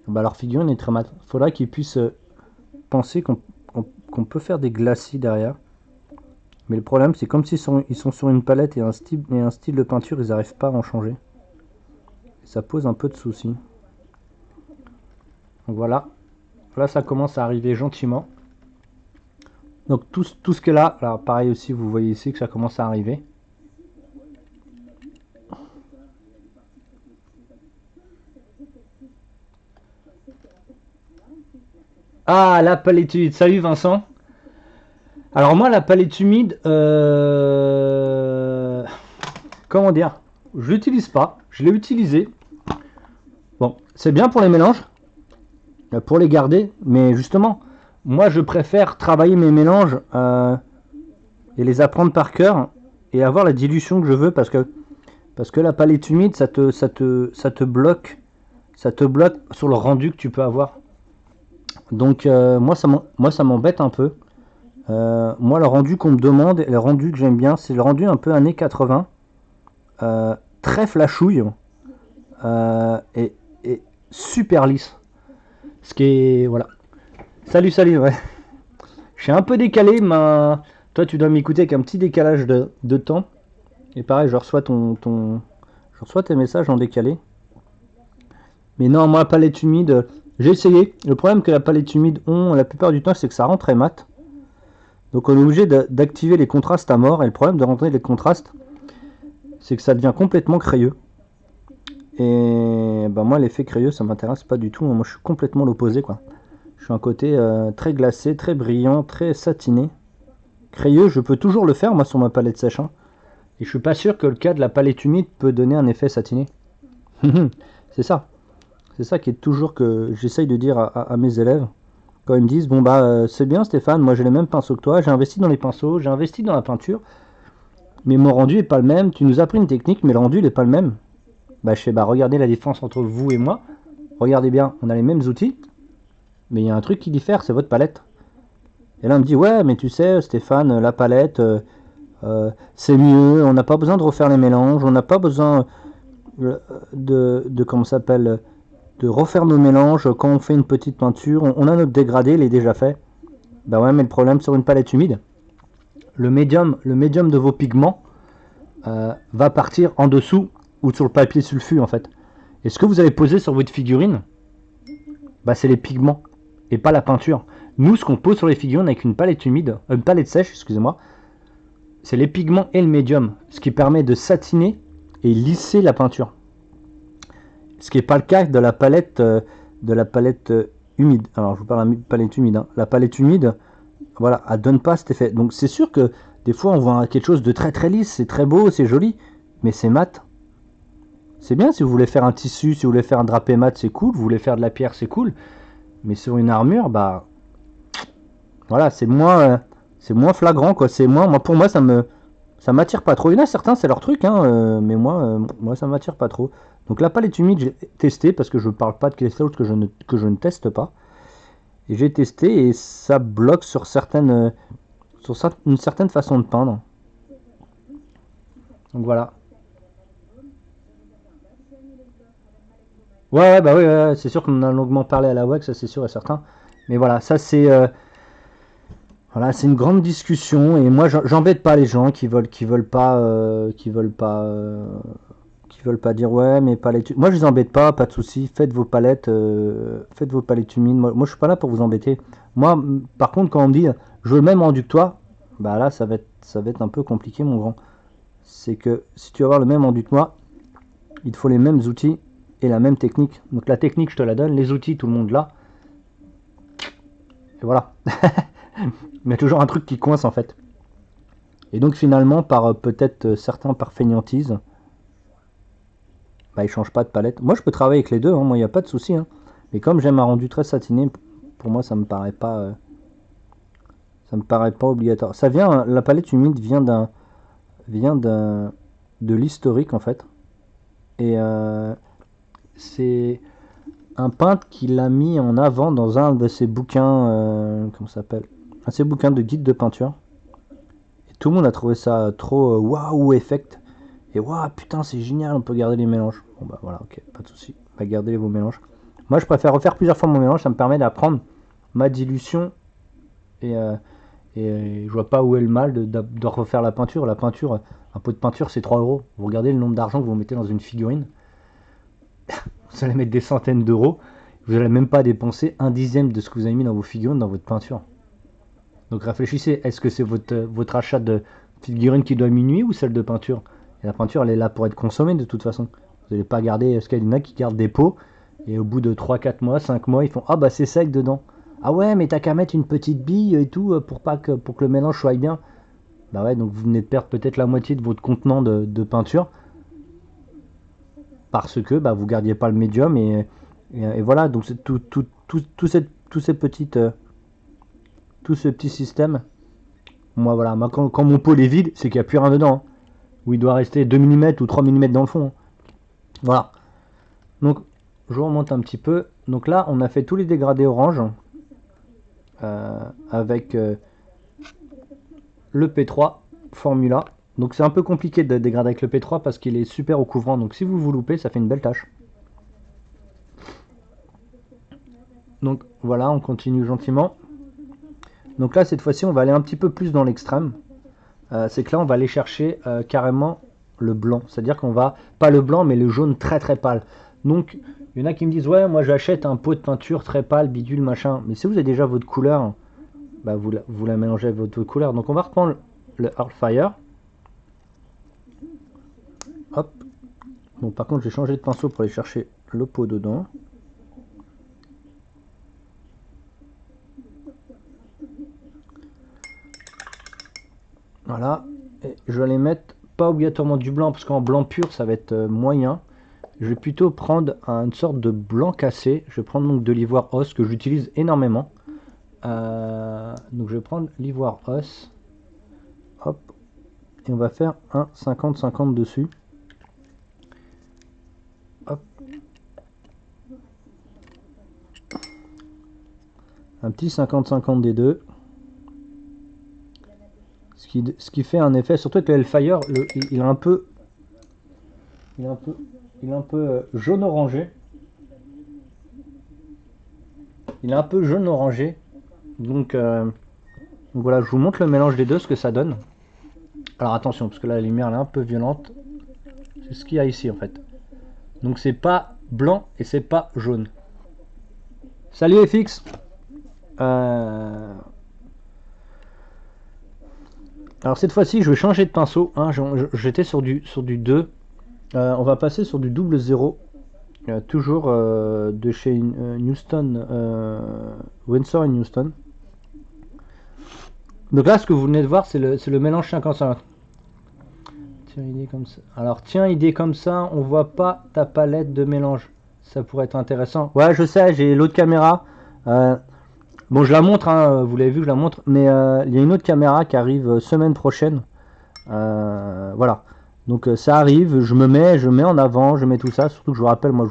Bah, leur figurine est très mat. Faudrait qu'ils puissent penser qu'on peut faire des glacis derrière. Mais le problème, c'est comme ils sont sur une palette et un style de peinture, ils n'arrivent pas à en changer. Et ça pose un peu de soucis. Donc voilà. Là, ça commence à arriver gentiment. Donc tout ce que là, alors pareil aussi, vous voyez ici que ça commence à arriver. Ah, la palette humide. Salut Vincent. Alors moi, la palette humide, comment dire, je l'utilise pas. Je l'ai utilisé. Bon, c'est bien pour les mélanges, pour les garder, mais justement, moi je préfère travailler mes mélanges et les apprendre par cœur et avoir la dilution que je veux parce que la palette humide, ça te bloque sur le rendu que tu peux avoir. Donc moi ça m'embête un peu. Moi le rendu qu'on me demande et le rendu que j'aime bien, c'est le rendu un peu années 80, très flashouille et super lisse. Ce qui est voilà. Salut ouais. Je suis un peu décalé, mais toi tu dois m'écouter avec un petit décalage de temps. Et pareil, je reçois je reçois tes messages en décalé. Mais non, moi palette humide, j'ai essayé. Le problème que la palette humide ont la plupart du temps, c'est que ça rend très mat. Donc on est obligé d'activer les contrastes à mort. Et le problème de rentrer les contrastes, c'est que ça devient complètement crayeux. Et bah moi l'effet crayeux, ça m'intéresse pas du tout. Moi je suis complètement l'opposé quoi. Je suis un côté très glacé, très brillant, très satiné. Crayeux, je peux toujours le faire moi sur ma palette sèche. Hein. Et je suis pas sûr que le cas de la palette humide peut donner un effet satiné. C'est ça. C'est ça qui est toujours que j'essaye de dire à mes élèves. Quand ils me disent, bon bah c'est bien Stéphane, moi j'ai les mêmes pinceaux que toi, j'ai investi dans les pinceaux, j'ai investi dans la peinture, mais mon rendu est pas le même, tu nous as appris une technique, mais le rendu il est pas le même. Bah je fais, bah regardez la différence entre vous et moi, regardez bien, on a les mêmes outils, mais il y a un truc qui diffère, c'est votre palette. Et là on me dit, ouais mais tu sais Stéphane, la palette, c'est mieux, on n'a pas besoin de refaire les mélanges, on n'a pas besoin de comment ça s'appelle, de refaire nos mélanges quand on fait une petite peinture, on a notre dégradé, il est déjà fait. Bah ouais, mais le problème sur une palette humide, le médium de vos pigments va partir en dessous ou sur le papier sulfu en fait. Et ce que vous avez posé sur votre figurine, bah c'est les pigments et pas la peinture. Nous, ce qu'on pose sur les figurines avec une palette humide, une palette sèche, excusez-moi, c'est les pigments et le médium, ce qui permet de satiner et lisser la peinture. Ce qui n'est pas le cas de la palette humide. Alors je vous parle de la palette humide. Hein. La palette humide, voilà, elle donne pas cet effet. Donc c'est sûr que des fois on voit quelque chose de très très lisse, c'est très beau, c'est joli, mais c'est mat. C'est bien si vous voulez faire un tissu, si vous voulez faire un drapé mat, c'est cool. Vous voulez faire de la pierre, c'est cool. Mais sur une armure, bah voilà, c'est moins flagrant quoi. C'est moins, pour moi ça m'attire pas trop. Il y en a certains, c'est leur truc, hein, mais moi ça m'attire pas trop. Donc la palette humide, j'ai testé parce que je ne parle pas de quelque chose que je ne teste pas. Et j'ai testé et ça bloque sur une certaine façon de peindre. Donc voilà. Ouais, bah oui, ouais, c'est sûr qu'on en a longuement parlé à la WEC, ça c'est sûr et certain. Mais voilà, ça c'est voilà, c'est une grande discussion et moi j'embête pas les gens qui veulent pas dire ouais mais palette. Moi je les embête pas de souci. Faites vos palettes humides. Moi je suis pas là pour vous embêter. Moi par contre quand on me dit je veux le même rendu que toi, bah là ça va être un peu compliqué mon grand. C'est que si tu veux avoir le même rendu que moi, il te faut les mêmes outils et la même technique. Donc la technique je te la donne, les outils tout le monde l'a. Et voilà. Mais il y a toujours un truc qui coince en fait. Et donc finalement par peut-être certains par fainéantise, bah, il change pas de palette. Moi je peux travailler avec les deux, hein, moi il n'y a pas de souci. Hein. Mais comme j'aime un rendu très satiné, pour moi ça me paraît pas obligatoire. Ça vient, la palette humide vient de l'historique en fait. Et c'est un peintre qui l'a mis en avant dans un de ses bouquins, comment ça s'appelle, un de ses bouquins de guide de peinture. Et tout le monde a trouvé ça trop waouh effect. Et waouh, putain, c'est génial, on peut garder les mélanges. Bon bah voilà, ok, pas de souci. On va garder vos mélanges. Moi, je préfère refaire plusieurs fois mon mélange, ça me permet d'apprendre ma dilution. Et je vois pas où est le mal de refaire la peinture. La peinture, un pot de peinture, c'est 3 euros. Vous regardez le nombre d'argent que vous mettez dans une figurine. Vous allez mettre des centaines d'euros. Vous n'allez même pas dépenser un dixième de ce que vous avez mis dans vos figurines dans votre peinture. Donc réfléchissez, est-ce que c'est votre achat de figurine qui doit minuit ou celle de peinture? Et la peinture, elle est là pour être consommée de toute façon. Vous n'allez pas garder, parce qu'il y en a qui gardent des pots, et au bout de 3, 4 mois, 5 mois, ils font « Ah bah c'est sec dedans ». Ah ouais, mais t'as qu'à mettre une petite bille et tout pour que le mélange soit bien. Bah ouais, donc vous venez de perdre peut-être la moitié de votre contenant de peinture. Parce que bah, vous gardiez pas le médium et voilà, donc c'est tout ce petit système. Moi voilà, quand mon pot est vide, c'est qu'il n'y a plus rien dedans. Hein, où il doit rester 2 mm ou 3 mm dans le fond. Hein. Voilà. Donc je remonte un petit peu. Donc là, on a fait tous les dégradés orange. Avec le P3 Formula. Donc c'est un peu compliqué de dégrader avec le P3 parce qu'il est super recouvrant. Donc si vous vous loupez, ça fait une belle tâche. Donc voilà, on continue gentiment. Donc là, cette fois-ci, on va aller un petit peu plus dans l'extrême. C'est que là, on va aller chercher carrément le blanc. C'est-à-dire qu'on va, pas le blanc, mais le jaune très très pâle. Donc, il y en a qui me disent, ouais, moi j'achète un pot de peinture très pâle, bidule, machin. Mais si vous avez déjà votre couleur, bah vous la mélangez avec votre couleur. Donc on va reprendre le Earthfire. Hop. Bon, par contre, j'ai changé de pinceau pour aller chercher le pot dedans. Voilà. Et je vais les mettre pas obligatoirement du blanc, parce qu'en blanc pur, ça va être moyen. Je vais plutôt prendre une sorte de blanc cassé. Je vais prendre donc de l'ivoire os que j'utilise énormément. Donc je vais prendre l'ivoire os. Hop. Et on va faire un 50-50 dessus. Hop. Un petit 50-50 des deux. Ce qui fait un effet, surtout avec le Hellfire, il est un peu jaune orangé. Il est un peu jaune orangé. Donc voilà, je vous montre le mélange des deux, ce que ça donne. Alors attention, parce que là la lumière elle est un peu violente. C'est ce qu'il y a ici en fait. Donc c'est pas blanc et c'est pas jaune. Salut FX. Alors cette fois-ci je vais changer de pinceau. Hein. J'étais sur du 2. On va passer sur du double 0. Toujours de chez Newston, Winsor & Newston. Donc là, ce que vous venez de voir, c'est le mélange 50-50. Tiens, idée comme ça. Alors, tiens, idée comme ça, on voit pas ta palette de mélange. Ça pourrait être intéressant. Ouais, je sais, j'ai l'autre caméra. Bon, je la montre, hein, vous l'avez vu, je la montre. Mais il y a une autre caméra qui arrive semaine prochaine. Voilà. Donc ça arrive, je mets en avant, je mets tout ça. Surtout que je vous rappelle, moi,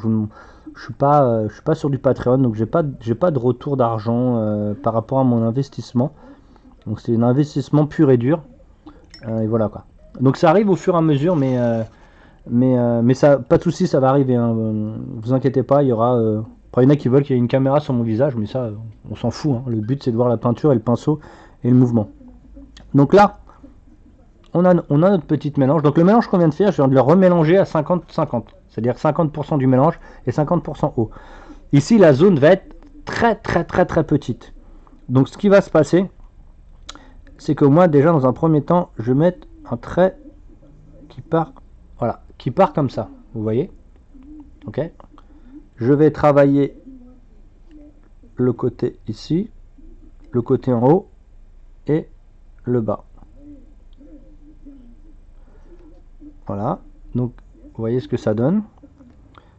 je suis pas sur du Patreon, donc j'ai pas de retour d'argent par rapport à mon investissement. Donc c'est un investissement pur et dur. Et voilà quoi. Donc ça arrive au fur et à mesure, mais ça, pas de souci, ça va arriver. Hein. Vous inquiétez pas, il y aura. Il y en a qui veulent qu'il y ait une caméra sur mon visage, mais ça, on s'en fout. Hein. Le but c'est de voir la peinture et le pinceau et le mouvement. Donc là, on a notre petite mélange. Donc le mélange qu'on vient de faire, je viens de le remélanger à 50-50. C'est-à-dire 50% du mélange et 50% eau. Ici, la zone va être très petite. Donc ce qui va se passer, c'est que moi, déjà, dans un premier temps, je vais mettre un trait qui part, voilà, qui part comme ça. Vous voyez? Ok. Je vais travailler le côté ici, le côté en haut et le bas. Voilà. Donc, vous voyez ce que ça donne.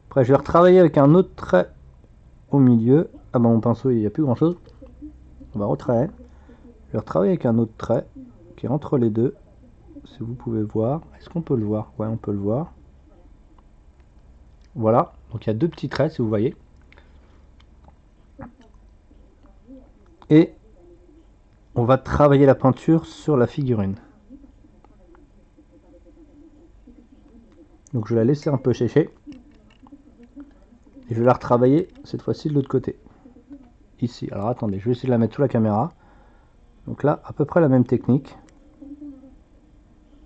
Après, je vais retravailler avec un autre trait au milieu. Ah ben, mon pinceau, il n'y a plus grand chose. On va retravailler. Je vais retravailler avec un autre trait qui est entre les deux. Si vous pouvez voir. Est-ce qu'on peut le voir? Ouais, on peut le voir. Voilà. Donc, il y a deux petits traits, si vous voyez. Et on va travailler la peinture sur la figurine. Donc je vais la laisser un peu sécher. Et je vais la retravailler cette fois-ci de l'autre côté. Ici. Alors attendez, je vais essayer de la mettre sous la caméra. Donc là, à peu près la même technique.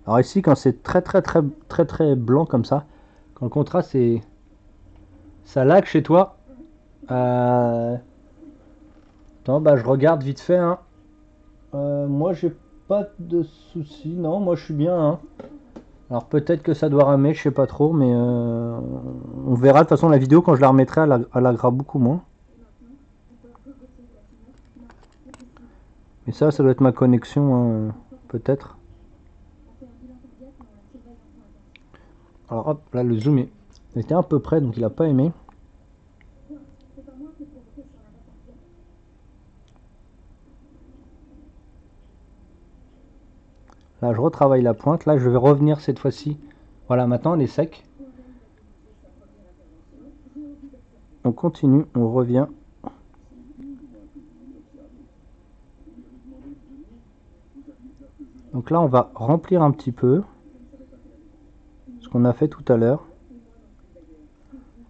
Alors ici, quand c'est très blanc comme ça, quand le contraste est... ça lag chez toi. Attends, bah je regarde vite fait. Hein. Moi, j'ai pas de soucis. Non, moi je suis bien. Hein. Alors peut-être que ça doit ramer, je sais pas trop, mais on verra de toute façon la vidéo quand je la remettrai, elle laggera beaucoup moins. Mais ça doit être ma connexion, hein, peut-être. Alors hop, là le zoom était un peu près, donc il a pas aimé. Là je retravaille la pointe, là je vais revenir cette fois-ci. Voilà, maintenant elle est sec. On continue, on revient. Donc là on va remplir un petit peu ce qu'on a fait tout à l'heure.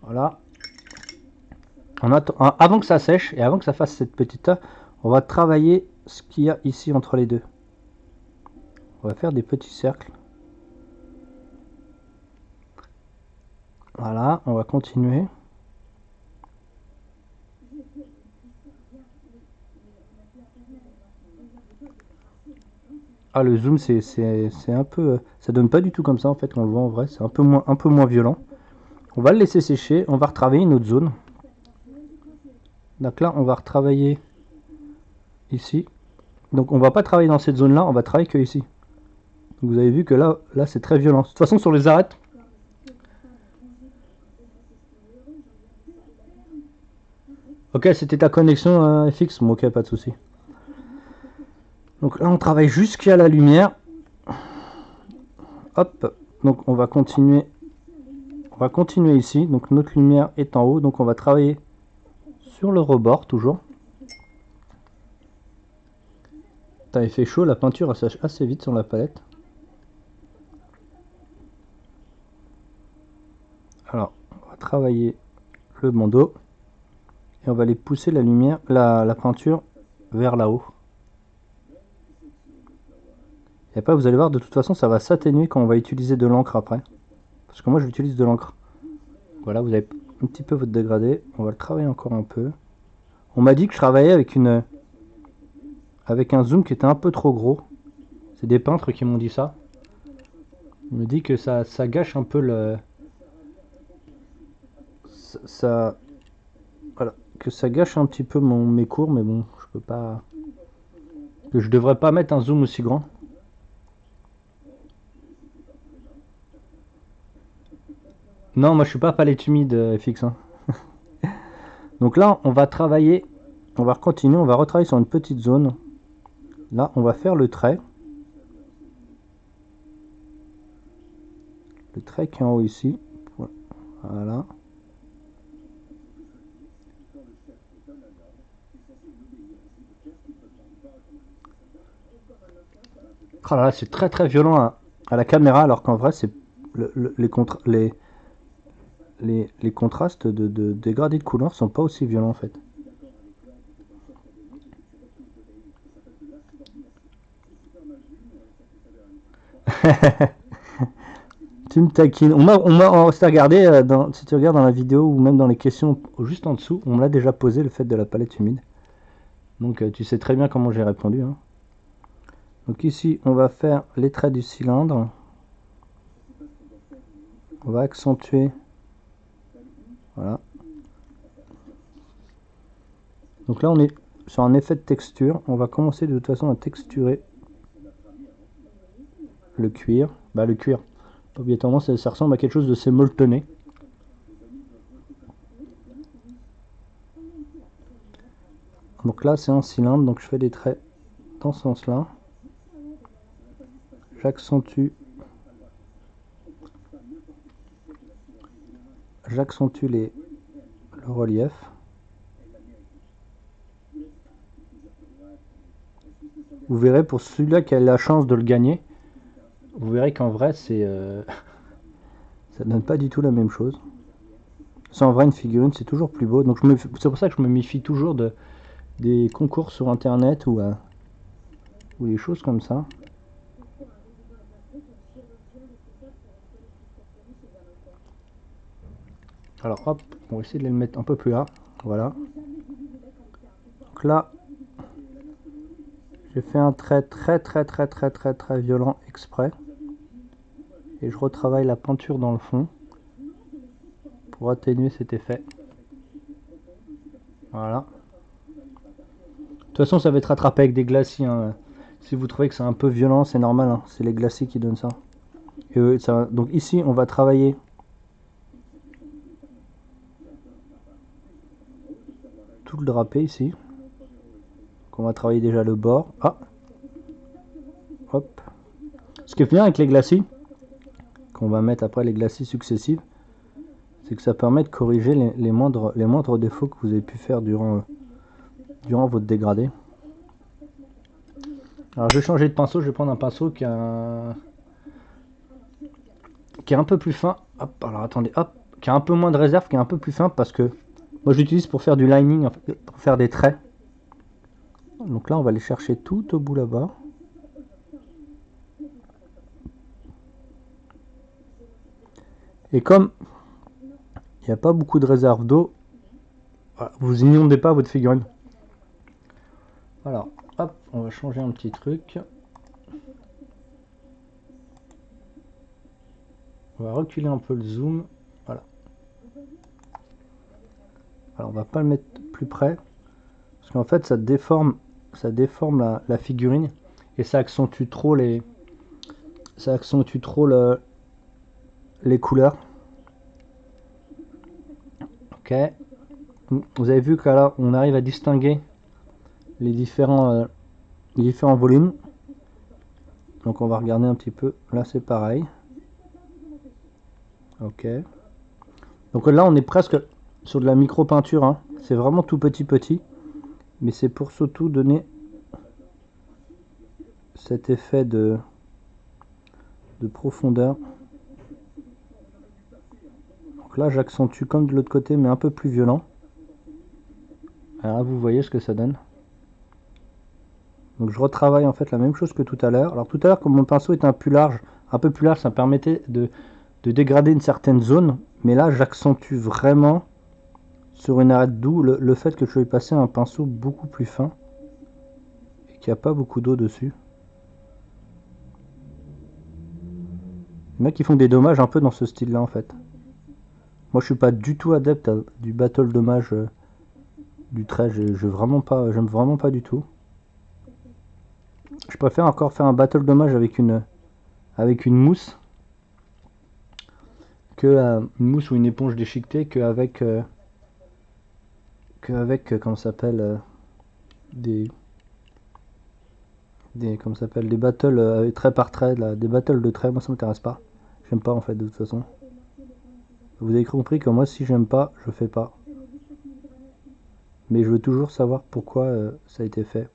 Voilà. Avant que ça sèche et avant que ça fasse cette petite tasse, on va travailler ce qu'il y a ici entre les deux. On va faire des petits cercles. Voilà, on va continuer. Ah, le zoom c'est un peu... ça donne pas du tout comme ça en fait quand on le voit en vrai. C'est un peu moins violent. On va le laisser sécher. On va retravailler une autre zone. Donc là, on va retravailler ici. Donc on va pas travailler dans cette zone là. On va travailler que ici. Donc, vous avez vu que là c'est très violent. De toute façon, sur les arêtes... Ok, c'était ta connexion FX. Bon, ok, pas de souci. Donc là, on travaille jusqu'à la lumière. Hop. Donc on va continuer. On va continuer ici. Donc notre lumière est en haut. Donc on va travailler sur le rebord toujours. Putain, il fait chaud. La peinture elle sèche assez vite sur la palette. Alors, on va travailler le bandeau. Et on va aller pousser la lumière, la peinture vers là-haut. Et après, vous allez voir, de toute façon, ça va s'atténuer quand on va utiliser de l'encre après. Parce que moi, j'utilise de l'encre. Voilà, vous avez un petit peu votre dégradé. On va le travailler encore un peu. On m'a dit que je travaillais avec un zoom qui était un peu trop gros. C'est des peintres qui m'ont dit ça. On me dit que ça gâche un peu le... Voilà, que ça gâche un petit peu mes cours, mais bon, je peux pas... Que je devrais pas mettre un zoom aussi grand. Non, moi je suis pas palette humide FX. Hein. Donc là, on va travailler, on va continuer, on va retravailler sur une petite zone. Là, on va faire le trait. Le trait qui est en haut ici. Voilà. Oh là là, c'est très violent à la caméra, alors qu'en vrai, c'est les contrastes de dégradés de couleurs sont pas aussi violents en fait. Tu me taquines. On s'est regardé, si tu regardes dans la vidéo ou même dans les questions juste en dessous, on me l'a déjà posé le fait de la palette humide. Donc tu sais très bien comment j'ai répondu. Hein. Donc ici, on va faire les traits du cylindre. On va accentuer. Voilà. Donc là, on est sur un effet de texture. On va commencer de toute façon à texturer le cuir. Bah le cuir, obligatoirement, ça ressemble à quelque chose de ces molletonné. Donc là, c'est un cylindre, donc je fais des traits dans ce sens-là. J'accentue le relief. Vous verrez pour celui-là qui a la chance de le gagner, vous verrez qu'en vrai c'est Ça donne pas du tout la même chose. Ça, en vrai, une figurine, c'est toujours plus beau. Donc c'est pour ça que je me méfie toujours des concours sur internet ou des choses comme ça. Alors hop, on va essayer de les mettre un peu plus là. Voilà. Donc là, j'ai fait un trait très violent exprès. Et je retravaille la peinture dans le fond pour atténuer cet effet. Voilà. De toute façon, ça va être rattrapé avec des glacis. Hein. Si vous trouvez que c'est un peu violent, c'est normal. Hein. C'est les glacis qui donnent ça. Et donc ici, on va travailler tout le drapé ici. Donc on va travailler déjà le bord. Ah. Hop. Ce qui est bien avec les glacis, qu'on va mettre après les glacis successifs, c'est que ça permet de corriger les moindres défauts que vous avez pu faire durant votre dégradé. Alors je vais changer de pinceau, je vais prendre un pinceau qui est un peu plus fin. Hop, alors attendez, hop, qui a un peu moins de réserve, qui est un peu plus fin parce que moi je l'utilise pour faire du lining, en fait, pour faire des traits. Donc là on va les chercher tout au bout là-bas. Et comme il n'y a pas beaucoup de réserve d'eau, voilà, vous inondez pas votre figurine. Alors, hop, on va changer un petit truc. On va reculer un peu le zoom. Voilà. Alors, on va pas le mettre plus près. Parce qu'en fait, ça déforme la figurine. Et ça accentue trop les couleurs. Ok. Vous avez vu que là, on arrive à distinguer les différents volumes. Donc on va regarder un petit peu. Là, c'est pareil. Ok. Donc là, on est presque sur de la micro-peinture. Hein. C'est vraiment tout petit. Mais c'est pour surtout donner cet effet de profondeur. Donc là, j'accentue comme de l'autre côté, mais un peu plus violent. Alors là, vous voyez ce que ça donne. Donc je retravaille en fait la même chose que tout à l'heure. Alors tout à l'heure, comme mon pinceau est un peu plus large, ça me permettait de dégrader une certaine zone. Mais là, j'accentue vraiment sur une arête d'où le fait que je vais passer un pinceau beaucoup plus fin et qu'il n'y a pas beaucoup d'eau dessus. Il y en a qui font des dommages un peu dans ce style là en fait. Moi je suis pas du tout adepte du battle dommage du trait, j'aime vraiment pas du tout. Je préfère encore faire un battle dommage avec une mousse que une mousse ou une éponge déchiquetée qu'avec comment ça s'appelle des battles avec trait par trait, là, des battles de traits. Moi ça m'intéresse pas, j'aime pas en fait de toute façon. Vous avez compris que moi si j'aime pas, je fais pas. Mais je veux toujours savoir pourquoi ça a été fait.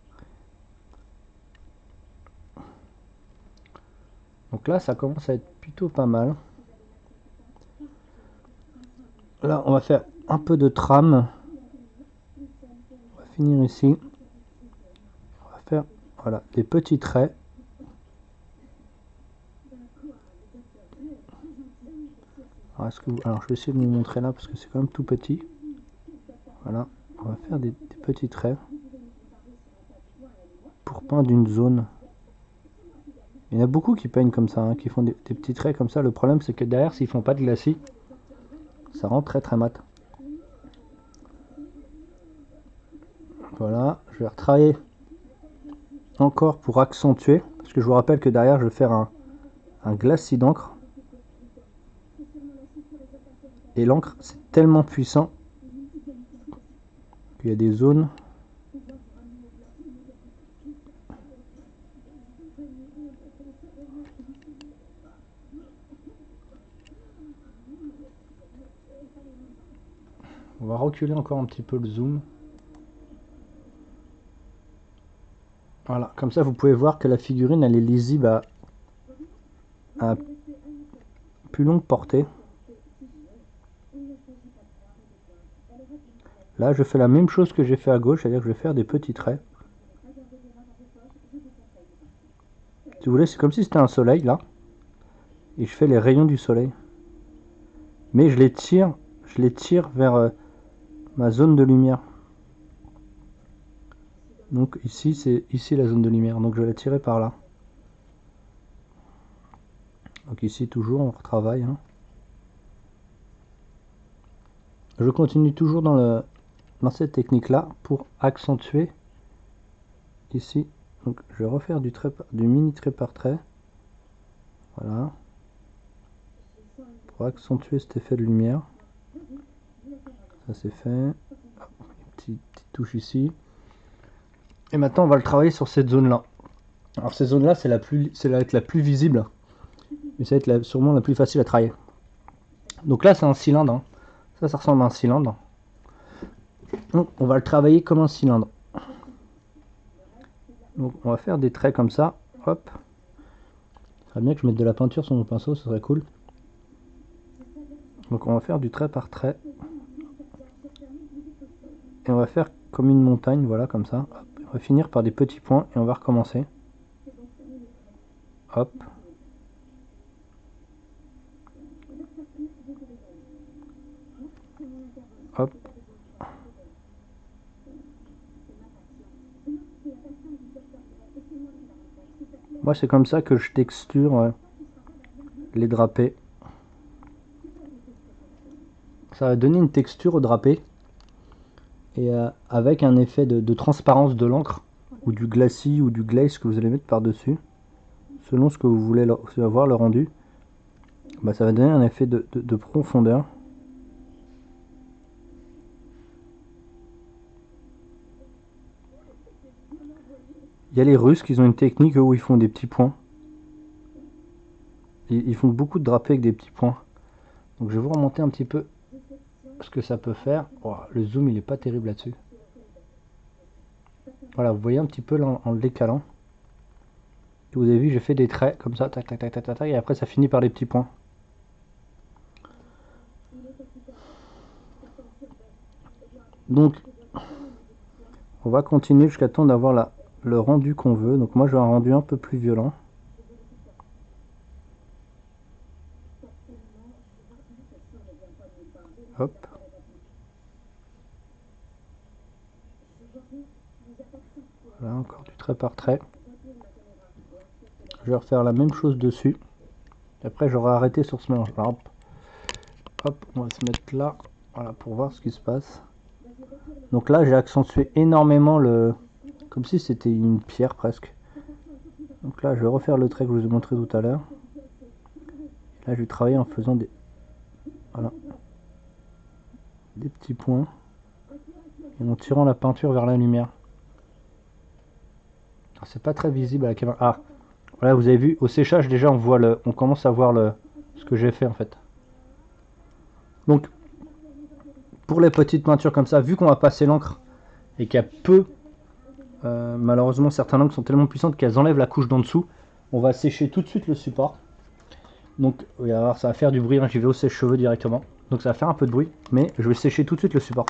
Donc là ça commence à être plutôt pas mal. Là on va faire un peu de trame. On va finir ici. On va faire voilà des petits traits. Alors je vais essayer de vous montrer là parce que c'est quand même tout petit. Voilà, on va faire des petits traits pour peindre une zone. Il y en a beaucoup qui peignent comme ça, hein, qui font des petits traits comme ça. Le problème c'est que derrière, s'ils font pas de glacis, ça rend très mat. Voilà, je vais retravailler encore pour accentuer, parce que je vous rappelle que derrière je vais faire un glacis d'encre. Et l'encre c'est tellement puissant qu'il y a des zones on va reculer encore un petit peu le zoom. Voilà, comme ça vous pouvez voir que la figurine elle est lisible à plus longue portée. Là, je fais la même chose que j'ai fait à gauche, c'est-à-dire que je vais faire des petits traits. Si vous voulez, c'est comme si c'était un soleil, là. Et je fais les rayons du soleil. Mais je les tire vers ma zone de lumière. Donc ici, c'est ici la zone de lumière. Donc je vais la tirer par là. Donc ici, toujours, on retravaille. Hein. Je continue toujours dans cette technique-là pour accentuer ici. Donc je vais refaire du mini trait par trait. Voilà. Pour accentuer cet effet de lumière. Ça c'est fait. Une petite touche ici. Et maintenant on va le travailler sur cette zone là. Alors cette zone là c'est la plus visible. Mais ça va être sûrement la plus facile à travailler. Donc là c'est un cylindre. Hein. Ça ressemble à un cylindre. Donc on va le travailler comme un cylindre. Donc on va faire des traits comme ça. Hop. Ça serait bien que je mette de la peinture sur mon pinceau, ça serait cool. Donc on va faire du trait par trait. Et on va faire comme une montagne, voilà, comme ça. Hop. On va finir par des petits points et on va recommencer. Hop. Hop. Moi c'est comme ça que je texture les drapés. Ça va donner une texture au drapé. Et avec un effet de transparence de l'encre, ou du glacis, ou du glaze que vous allez mettre par-dessus, selon ce que vous voulez avoir le rendu, bah, ça va donner un effet de profondeur. Il y a les Russes qui ont une technique où ils font des petits points. Ils font beaucoup de drapés avec des petits points. Donc je vais vous remonter un petit peu ce que ça peut faire. Oh, le zoom il est pas terrible là-dessus. Voilà, vous voyez un petit peu là, en le décalant. Vous avez vu, j'ai fait des traits comme ça, tac, tac, tac, tac, tac, et après ça finit par des petits points. Donc, on va continuer jusqu'à temps d'avoir le rendu qu'on veut. Donc moi, je veux un rendu un peu plus violent. Hop. Voilà, encore du trait par trait. Je vais refaire la même chose dessus. Après, j'aurai arrêté sur ce mélange. Hop. Hop, on va se mettre là. Voilà, pour voir ce qui se passe. Donc là, j'ai accentué énormément comme si c'était une pierre presque. Donc là, je vais refaire le trait que je vous ai montré tout à l'heure. Là, je vais travailler en faisant des petits points et en tirant la peinture vers la lumière. C'est pas très visible à la caméra. Ah, voilà, vous avez vu, au séchage déjà on commence à voir ce que j'ai fait en fait. Donc, pour les petites peintures comme ça, vu qu'on va passer l'encre et qu'il y a peu, malheureusement certaines encres sont tellement puissantes qu'elles enlèvent la couche d'en dessous, on va sécher tout de suite le support. Donc, alors, ça va faire du bruit, hein, j'y vais au sèche-cheveux directement. Donc ça va faire un peu de bruit, mais je vais sécher tout de suite le support.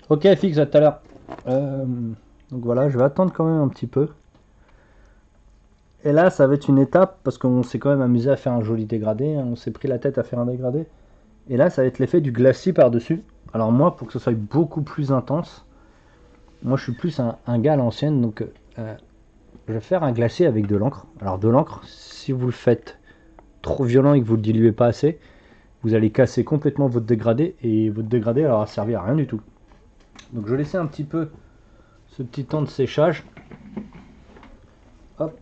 Ok FX, à tout à l'heure. Donc voilà, je vais attendre quand même un petit peu. Et là, ça va être une étape, parce qu'on s'est quand même amusé à faire un joli dégradé. Hein, on s'est pris la tête à faire un dégradé. Et là, ça va être l'effet du glacis par-dessus. Alors moi, pour que ce soit beaucoup plus intense, moi je suis plus un gars à l'ancienne, donc je vais faire un glacis avec de l'encre. Alors de l'encre, si vous le faites trop violent et que vous le diluez pas assez, vous allez casser complètement votre dégradé, et votre dégradé alors, va servir à rien du tout. Donc je vais laisser un petit peu ce petit temps de séchage. Hop.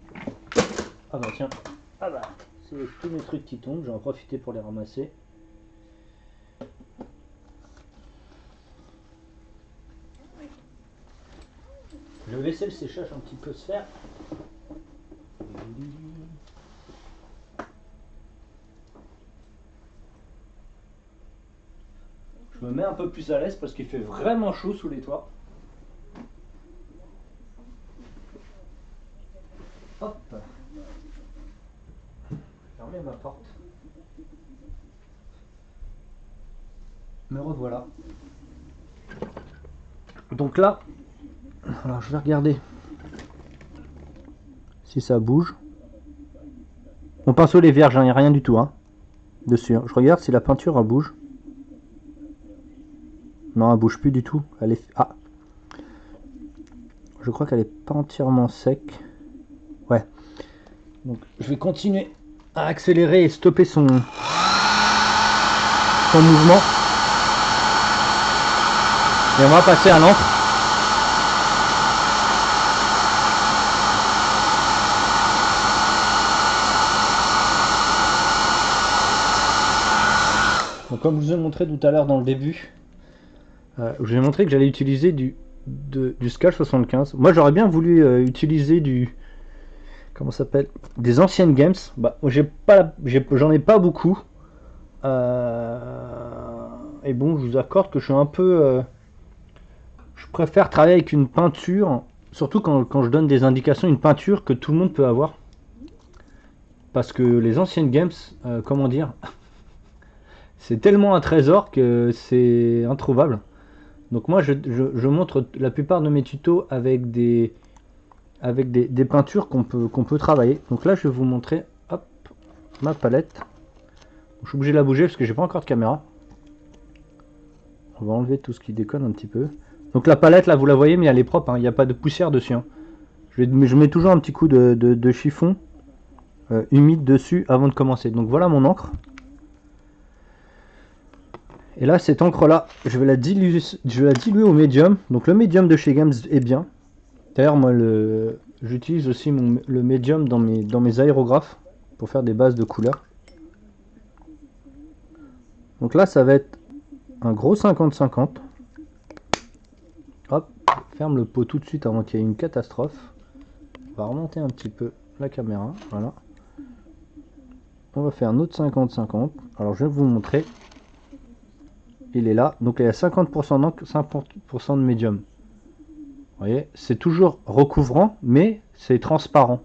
Ah bah tiens. Ah bah, c'est tous mes trucs qui tombent, j'en ai profité pour les ramasser. Je vais laisser le séchage un petit peu se faire. Je me mets un peu plus à l'aise parce qu'il fait vraiment chaud sous les toits. Hop. Fermez ma porte. Me revoilà. Donc là, alors je vais regarder si ça bouge. Mon pinceau les vierges, il n'y a rien du tout hein, dessus. Je regarde si la peinture elle bouge. Non, elle bouge plus du tout. Elle est... Ah, je crois qu'elle est pas entièrement sec. Ouais. Donc je vais continuer à accélérer et stopper son mouvement. Et on va passer à l'encre. Donc comme je vous ai montré tout à l'heure dans le début, je vous ai montré que j'allais utiliser du Sketch 75. Moi j'aurais bien voulu utiliser du... Comment ça s'appelle? Des anciennes games. Bah, j'en ai pas beaucoup. Et bon, je vous accorde que je suis un peu... je préfère travailler avec une peinture, surtout quand je donne des indications, une peinture que tout le monde peut avoir. Parce que les anciennes games, comment dire, c'est tellement un trésor que c'est introuvable. Donc moi je montre la plupart de mes tutos avec des peintures qu'on peut travailler. Donc là je vais vous montrer, hop, ma palette. Je suis obligé de la bouger parce que j'ai pas encore de caméra. On va enlever tout ce qui déconne un petit peu. Donc la palette là vous la voyez mais elle est propre, hein, il n'y a pas de poussière dessus. Hein. Je mets toujours un petit coup de chiffon humide dessus avant de commencer. Donc voilà mon encre. Et là cette encre là je vais la diluer au médium. Donc le médium de chez Games est bien. D'ailleurs moi j'utilise aussi le médium dans mes aérographes pour faire des bases de couleurs. Donc là ça va être un gros 50-50. Hop, ferme le pot tout de suite avant qu'il y ait une catastrophe. On va remonter un petit peu la caméra, voilà. On va faire un autre 50-50. Alors je vais vous montrer. Il est là, donc il y a 50% d'encre, 50% de médium. Vous voyez, c'est toujours recouvrant, mais c'est transparent.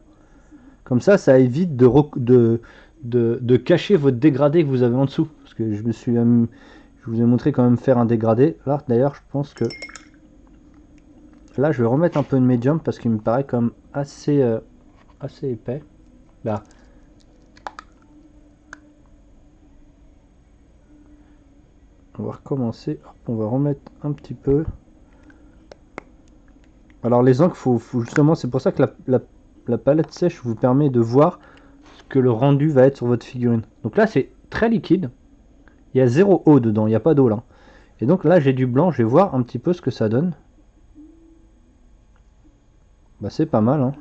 Comme ça évite de cacher votre dégradé que vous avez en dessous. Parce que je vous ai montré quand même faire un dégradé. Là, d'ailleurs, je pense que... Là, je vais remettre un peu de médium parce qu'il me paraît comme assez épais. Là. On va recommencer. Hop, on va remettre un petit peu. Alors les encres, faut justement, c'est pour ça que la palette sèche vous permet de voir ce que le rendu va être sur votre figurine. Donc là, c'est très liquide. Il y a zéro eau dedans, il n'y a pas d'eau là. Et donc là, j'ai du blanc. Je vais voir un petit peu ce que ça donne. Bah c'est pas mal, hein.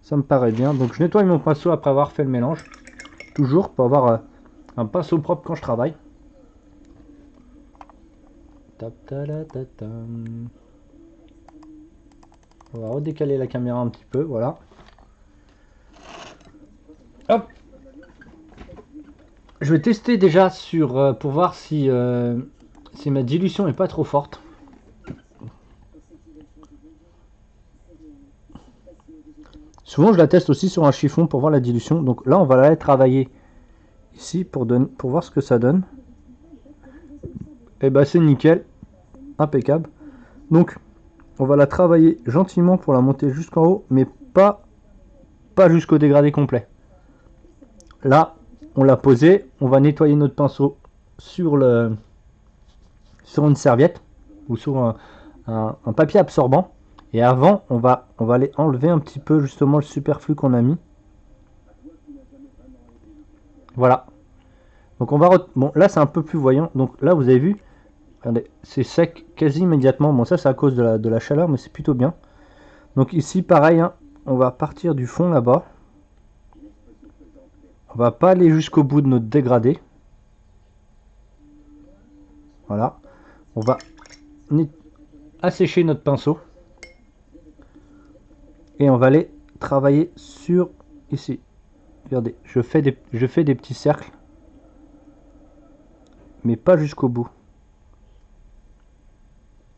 Ça me paraît bien. Donc je nettoie mon pinceau après avoir fait le mélange. Toujours pour avoir un pinceau propre quand je travaille. On va redécaler la caméra un petit peu, voilà. Hop. Je vais tester déjà pour voir si ma dilution est pas trop forte. Souvent je la teste aussi sur un chiffon pour voir la dilution. Donc là on va la travailler ici pour voir ce que ça donne. Et bah c'est nickel. Impeccable. Donc on va la travailler gentiment pour la monter jusqu'en haut, mais pas jusqu'au dégradé complet. Là on l'a posé, on va nettoyer notre pinceau sur une serviette ou sur un papier absorbant. Et avant on va aller enlever un petit peu justement le superflu qu'on a mis. Voilà. Donc on va bon là c'est un peu plus voyant. Donc là vous avez vu, regardez, c'est sec quasi immédiatement. Bon ça c'est à cause de la chaleur, mais c'est plutôt bien. Donc ici pareil, hein, on va partir du fond là-bas. On va pas aller jusqu'au bout de notre dégradé. Voilà. On va assécher notre pinceau. Et on va aller travailler sur ici. Regardez, je fais des petits cercles, mais pas jusqu'au bout.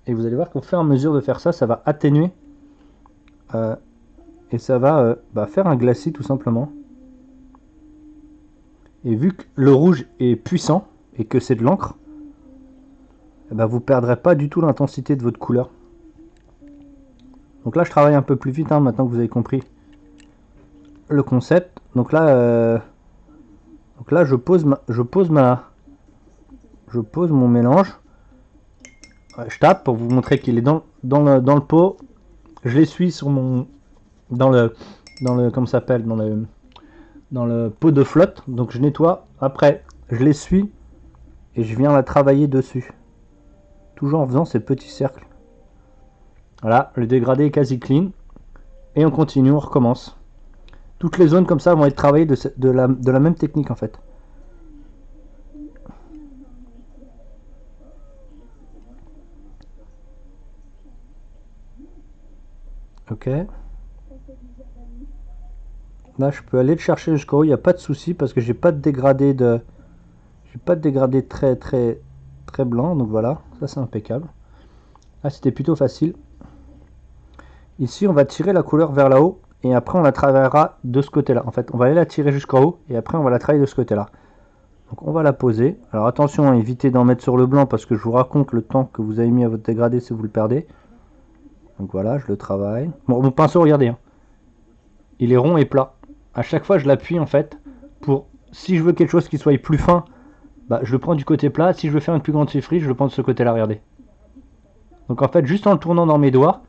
Et vous allez voir qu'au fur et à mesure de faire ça, ça va atténuer et ça va faire un glacis tout simplement. Et vu que le rouge est puissant et que c'est de l'encre, vous perdrez pas du tout l'intensité de votre couleur. Donc là je travaille un peu plus vite maintenant que vous avez compris le concept. Donc là je pose mon mélange. Je tape pour vous montrer qu'il est dans le pot. Je l'essuie sur mon dans le comment ça s'appelle, dans le pot de flotte. Donc je nettoie. Après je l'essuie et je viens la travailler dessus. Toujours en faisant ces petits cercles. Voilà, le dégradé est quasi clean. Et on continue, on recommence. Toutes les zones comme ça vont être travaillées de la même technique en fait. Ok. Là je peux aller le chercher jusqu'au haut, il n'y a pas de souci parce que j'ai pas de dégradé très blanc, donc voilà, ça c'est impeccable. Là c'était plutôt facile. Ici on va tirer la couleur vers là-haut et après on la travaillera de ce côté là. En fait on va aller la tirer jusqu'en haut et après on va la travailler de ce côté là. Donc on va la poser. Alors attention à éviter d'en mettre sur le blanc parce que je vous raconte le temps que vous avez mis à votre dégradé si vous le perdez. Donc voilà, je le travaille. Bon, mon pinceau, regardez, hein. Il est rond et plat. À chaque fois je l'appuie en fait pour, si je veux quelque chose qui soit plus fin, je le prends du côté plat. Si je veux faire une plus grande chiffrerie, je le prends de ce côté là, regardez. Donc en fait juste en le tournant dans mes doigts,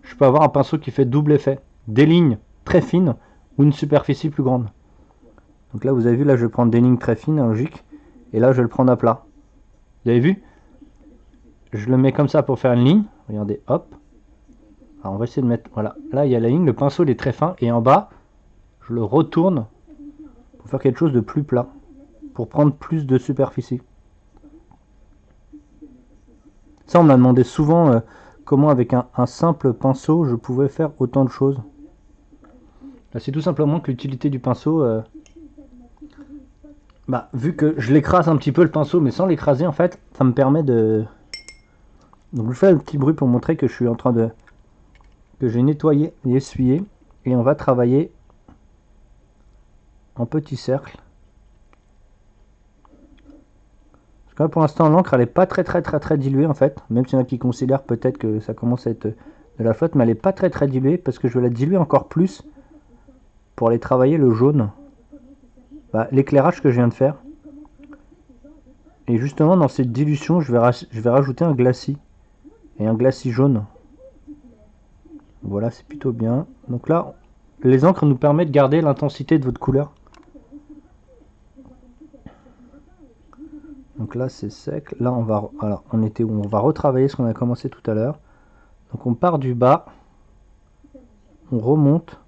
je peux avoir un pinceau qui fait double effet. Des lignes très fines ou une superficie plus grande. Donc là vous avez vu, là je vais prendre des lignes très fines, logique. Et là je vais le prendre à plat. Vous avez vu? Je le mets comme ça pour faire une ligne. Regardez, hop. Alors on va essayer de mettre, voilà. Là il y a la ligne, le pinceau il est très fin. Et en bas, je le retourne pour faire quelque chose de plus plat. Pour prendre plus de superficie. Ça on m'a demandé souvent comment avec un simple pinceau je pouvais faire autant de choses. Là c'est tout simplement que l'utilité du pinceau, vu que je l'écrase un petit peu le pinceau mais sans l'écraser en fait, ça me permet de... Donc je fais un petit bruit pour montrer que je suis en train de... que j'ai nettoyé et essuyé. Et on va travailler en petits cercles. Parce que là pour l'instant l'encre elle est pas très diluée en fait. Même s'il y en a qui considèrent peut-être que ça commence à être de la flotte. Mais elle est pas très diluée parce que je vais la diluer encore plus pour aller travailler le jaune. L'éclairage que je viens de faire. Et justement dans cette dilution je vais rajouter un glacis. Et un glacis jaune. Voilà, c'est plutôt bien. Donc là, les encres nous permettent de garder l'intensité de votre couleur. Donc là, c'est sec. Là, on va... Alors, on était où? On va retravailler ce qu'on a commencé tout à l'heure. Donc on part du bas. On remonte.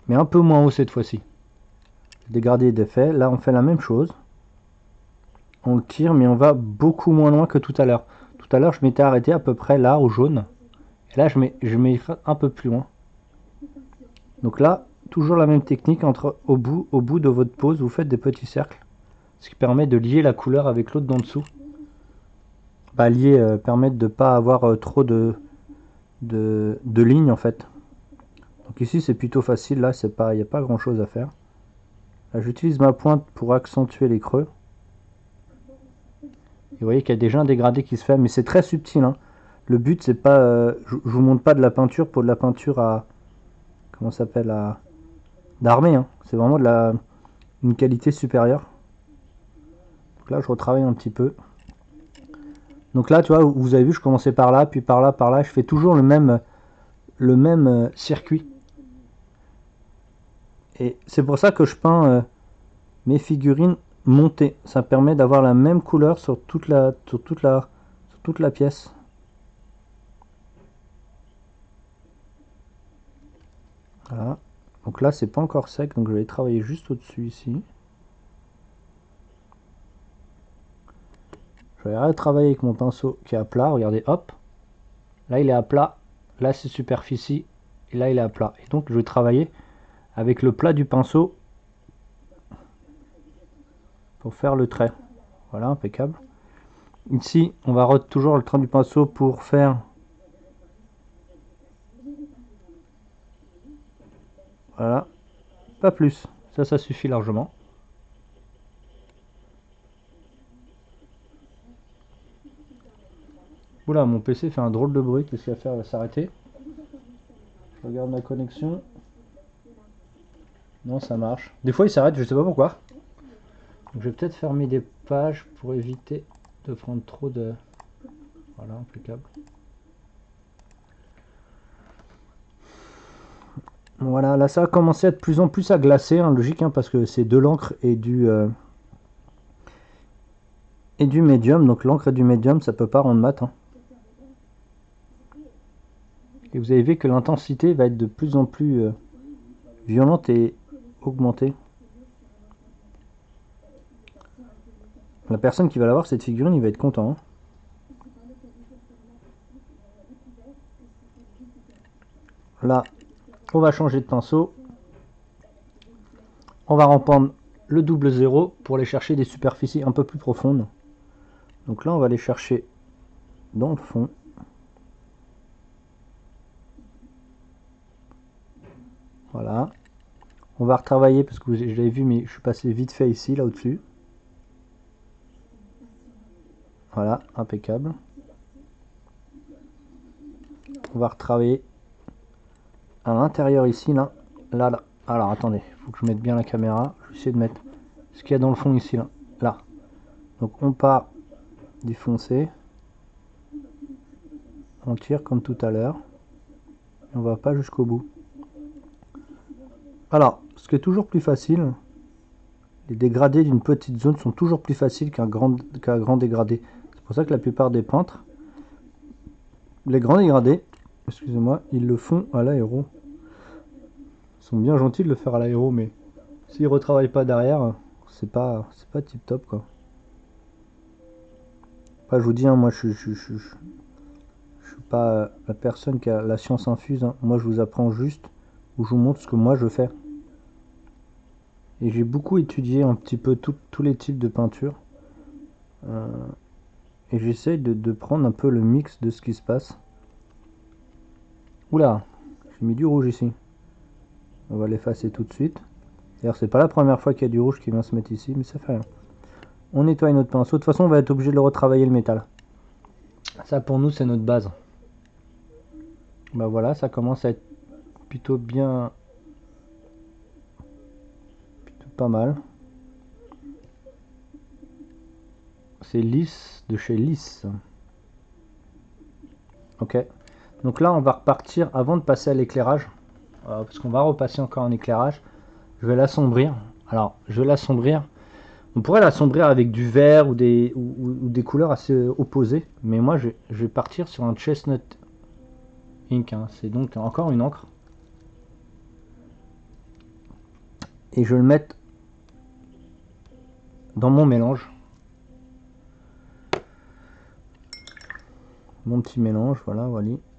Mais un peu moins haut cette fois-ci. Le dégradé est fait. Là, on fait la même chose. On le tire, mais on va beaucoup moins loin que tout à l'heure. Tout à l'heure, je m'étais arrêté à peu près là, au jaune. Et là, je mets un peu plus loin. Donc là, toujours la même technique, au bout de votre pose, vous faites des petits cercles. Ce qui permet de lier la couleur avec l'autre d'en dessous. Permettre de ne pas avoir trop de lignes en fait. Donc ici, c'est plutôt facile. Là, il n'y a pas grand chose à faire. Là, j'utilise ma pointe pour accentuer les creux. Et vous voyez qu'il y a déjà un dégradé qui se fait, mais c'est très subtil, hein. Le but c'est pas, je vous montre pas de la peinture pour de la peinture à, comment ça s'appelle, à d'armée, hein. C'est vraiment une qualité supérieure. Donc là je retravaille un petit peu. Donc là tu vois, vous avez vu, je commençais par là, puis par là, je fais toujours le même circuit. Et c'est pour ça que je peins mes figurines montées. Ça permet d'avoir la même couleur sur toute la pièce. Voilà. Donc là c'est pas encore sec, donc je vais travailler juste au-dessus ici. Je vais retravailler avec mon pinceau qui est à plat, regardez, hop. Là il est à plat, là c'est superficie, et là il est à plat. Et donc je vais travailler avec le plat du pinceau pour faire le trait. Voilà, impeccable. Ici, on va toujours le trait du pinceau pour faire... Voilà, pas plus. Ça suffit largement. Oula, mon PC fait un drôle de bruit. Qu'est-ce qu'il va faire? Il va s'arrêter. Je regarde ma connexion. Non, ça marche. Des fois, il s'arrête, je sais pas pourquoi. Donc, je vais peut-être fermer des pages pour éviter de prendre trop de... Voilà, impeccable. Voilà, là ça a commencé à être de plus en plus à glacer, hein, logique, hein, parce que c'est de l'encre et du médium. Donc l'encre et du médium, ça peut pas rendre mat. Hein. Et vous avez vu que l'intensité va être de plus en plus violente et augmentée. La personne qui va l'avoir, cette figurine, il va être content. Hein. Là, on va changer de pinceau. On va reprendre le double zéro pour aller chercher des superficies un peu plus profondes. Donc là, on va aller chercher dans le fond. Voilà. On va retravailler parce que je l'avais vu, mais je suis passé vite fait ici, là au-dessus. Voilà, impeccable. On va retravailler à l'intérieur ici, là. Là. Alors, attendez, il faut que je mette bien la caméra. Je vais essayer de mettre ce qu'il y a dans le fond ici, là. Là. Donc, on part du foncé. On tire comme tout à l'heure. On va pas jusqu'au bout. Alors, ce qui est toujours plus facile, les dégradés d'une petite zone sont toujours plus faciles qu'un grand dégradé. C'est pour ça que la plupart des peintres, les grands dégradés, excusez-moi, ils le font à l'aéro. Ils sont bien gentils de le faire à l'aéro, mais s'ils retravaillent pas derrière, c'est pas tip top quoi. Enfin, je vous dis, hein, moi je suis pas la personne qui a la science infuse. Hein. Moi je vous apprends juste, ou je vous montre ce que moi je fais. Et j'ai beaucoup étudié un petit peu tous les types de peinture. Et j'essaye de prendre un peu le mix de ce qui se passe. Oula, j'ai mis du rouge ici. On va l'effacer tout de suite. D'ailleurs, c'est pas la première fois qu'il y a du rouge qui vient se mettre ici, mais ça fait rien. On nettoie notre pinceau. De toute façon, on va être obligé de le retravailler le métal. Ça, pour nous, c'est notre base. Bah voilà, ça commence à être plutôt bien... Plutôt pas mal. C'est lisse de chez Lisse. Ok. Donc là, on va repartir avant de passer à l'éclairage. Parce qu'on va repasser encore en éclairage. Je vais l'assombrir. Alors, je vais l'assombrir. On pourrait l'assombrir avec du vert ou des couleurs assez opposées. Mais moi, je vais partir sur un chestnut ink. Hein. C'est donc encore une encre. Et je vais le mettre dans mon mélange. Mon petit mélange, voilà.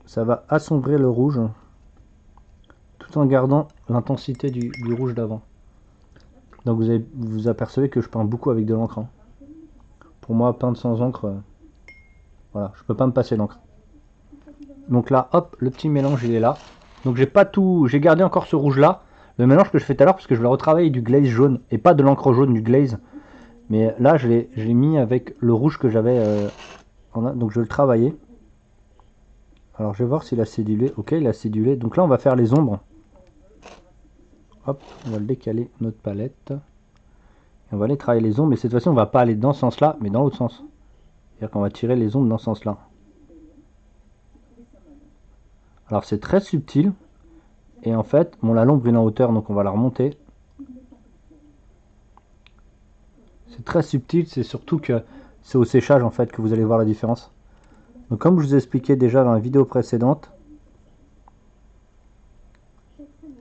Ça va assombrir le rouge. Tout en gardant l'intensité du rouge d'avant. Donc vous apercevez que je peins beaucoup avec de l'encre. Hein. Pour moi, peindre sans encre, voilà, je peux pas me passer d'encre. Donc là, hop, le petit mélange il est là. Donc j'ai pas tout, j'ai gardé encore ce rouge là. Le mélange que je fais tout à l'heure parce que je vais retravailler du glaze jaune et pas de l'encre jaune, du glaze. Mais là, je l'ai mis avec le rouge que j'avais. Donc je vais le travailler. Alors je vais voir s'il a cédulé. Ok, il a cédulé. Donc là, on va faire les ombres. Hop, on va le décaler notre palette. Et on va aller travailler les ombres. Mais cette fois-ci, on va pas aller dans ce sens-là, mais dans l'autre sens. C'est-à-dire qu'on va tirer les ombres dans ce sens-là. Alors c'est très subtil. Et en fait, bon, la l'ombre est en hauteur, donc on va la remonter. C'est très subtil, c'est surtout que c'est au séchage en fait que vous allez voir la différence. Donc comme je vous expliquais déjà dans la vidéo précédente,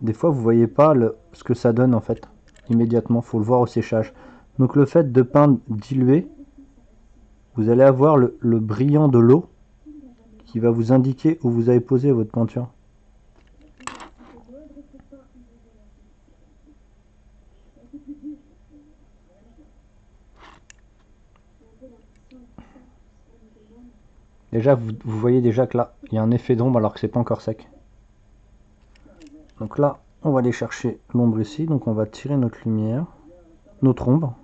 des fois vous voyez pas ce que ça donne en fait immédiatement, faut le voir au séchage. Donc le fait de peindre dilué, vous allez avoir le brillant de l'eau qui va vous indiquer où vous avez posé votre peinture. Déjà, vous voyez déjà que là, il y a un effet d'ombre alors que c'est pas encore sec. Donc là, on va aller chercher l'ombre ici. Donc on va tirer notre lumière, notre ombre.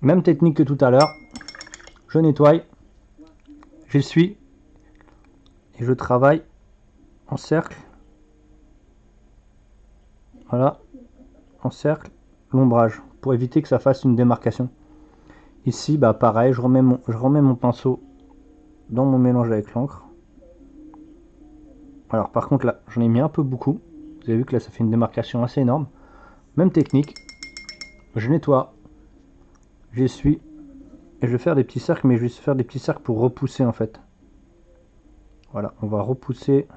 Même technique que tout à l'heure. Je nettoie, j'essuie et je travaille en cercle. Voilà, en cercle, l'ombrage pour éviter que ça fasse une démarcation. Ici, bah pareil, je remets mon pinceau dans mon mélange avec l'encre. Alors par contre là, j'en ai mis un peu beaucoup. Vous avez vu que là, ça fait une démarcation assez énorme. Même technique. Je nettoie, j'essuie et je vais faire des petits cercles, mais je vais faire des petits cercles pour repousser en fait. Voilà, on va repousser.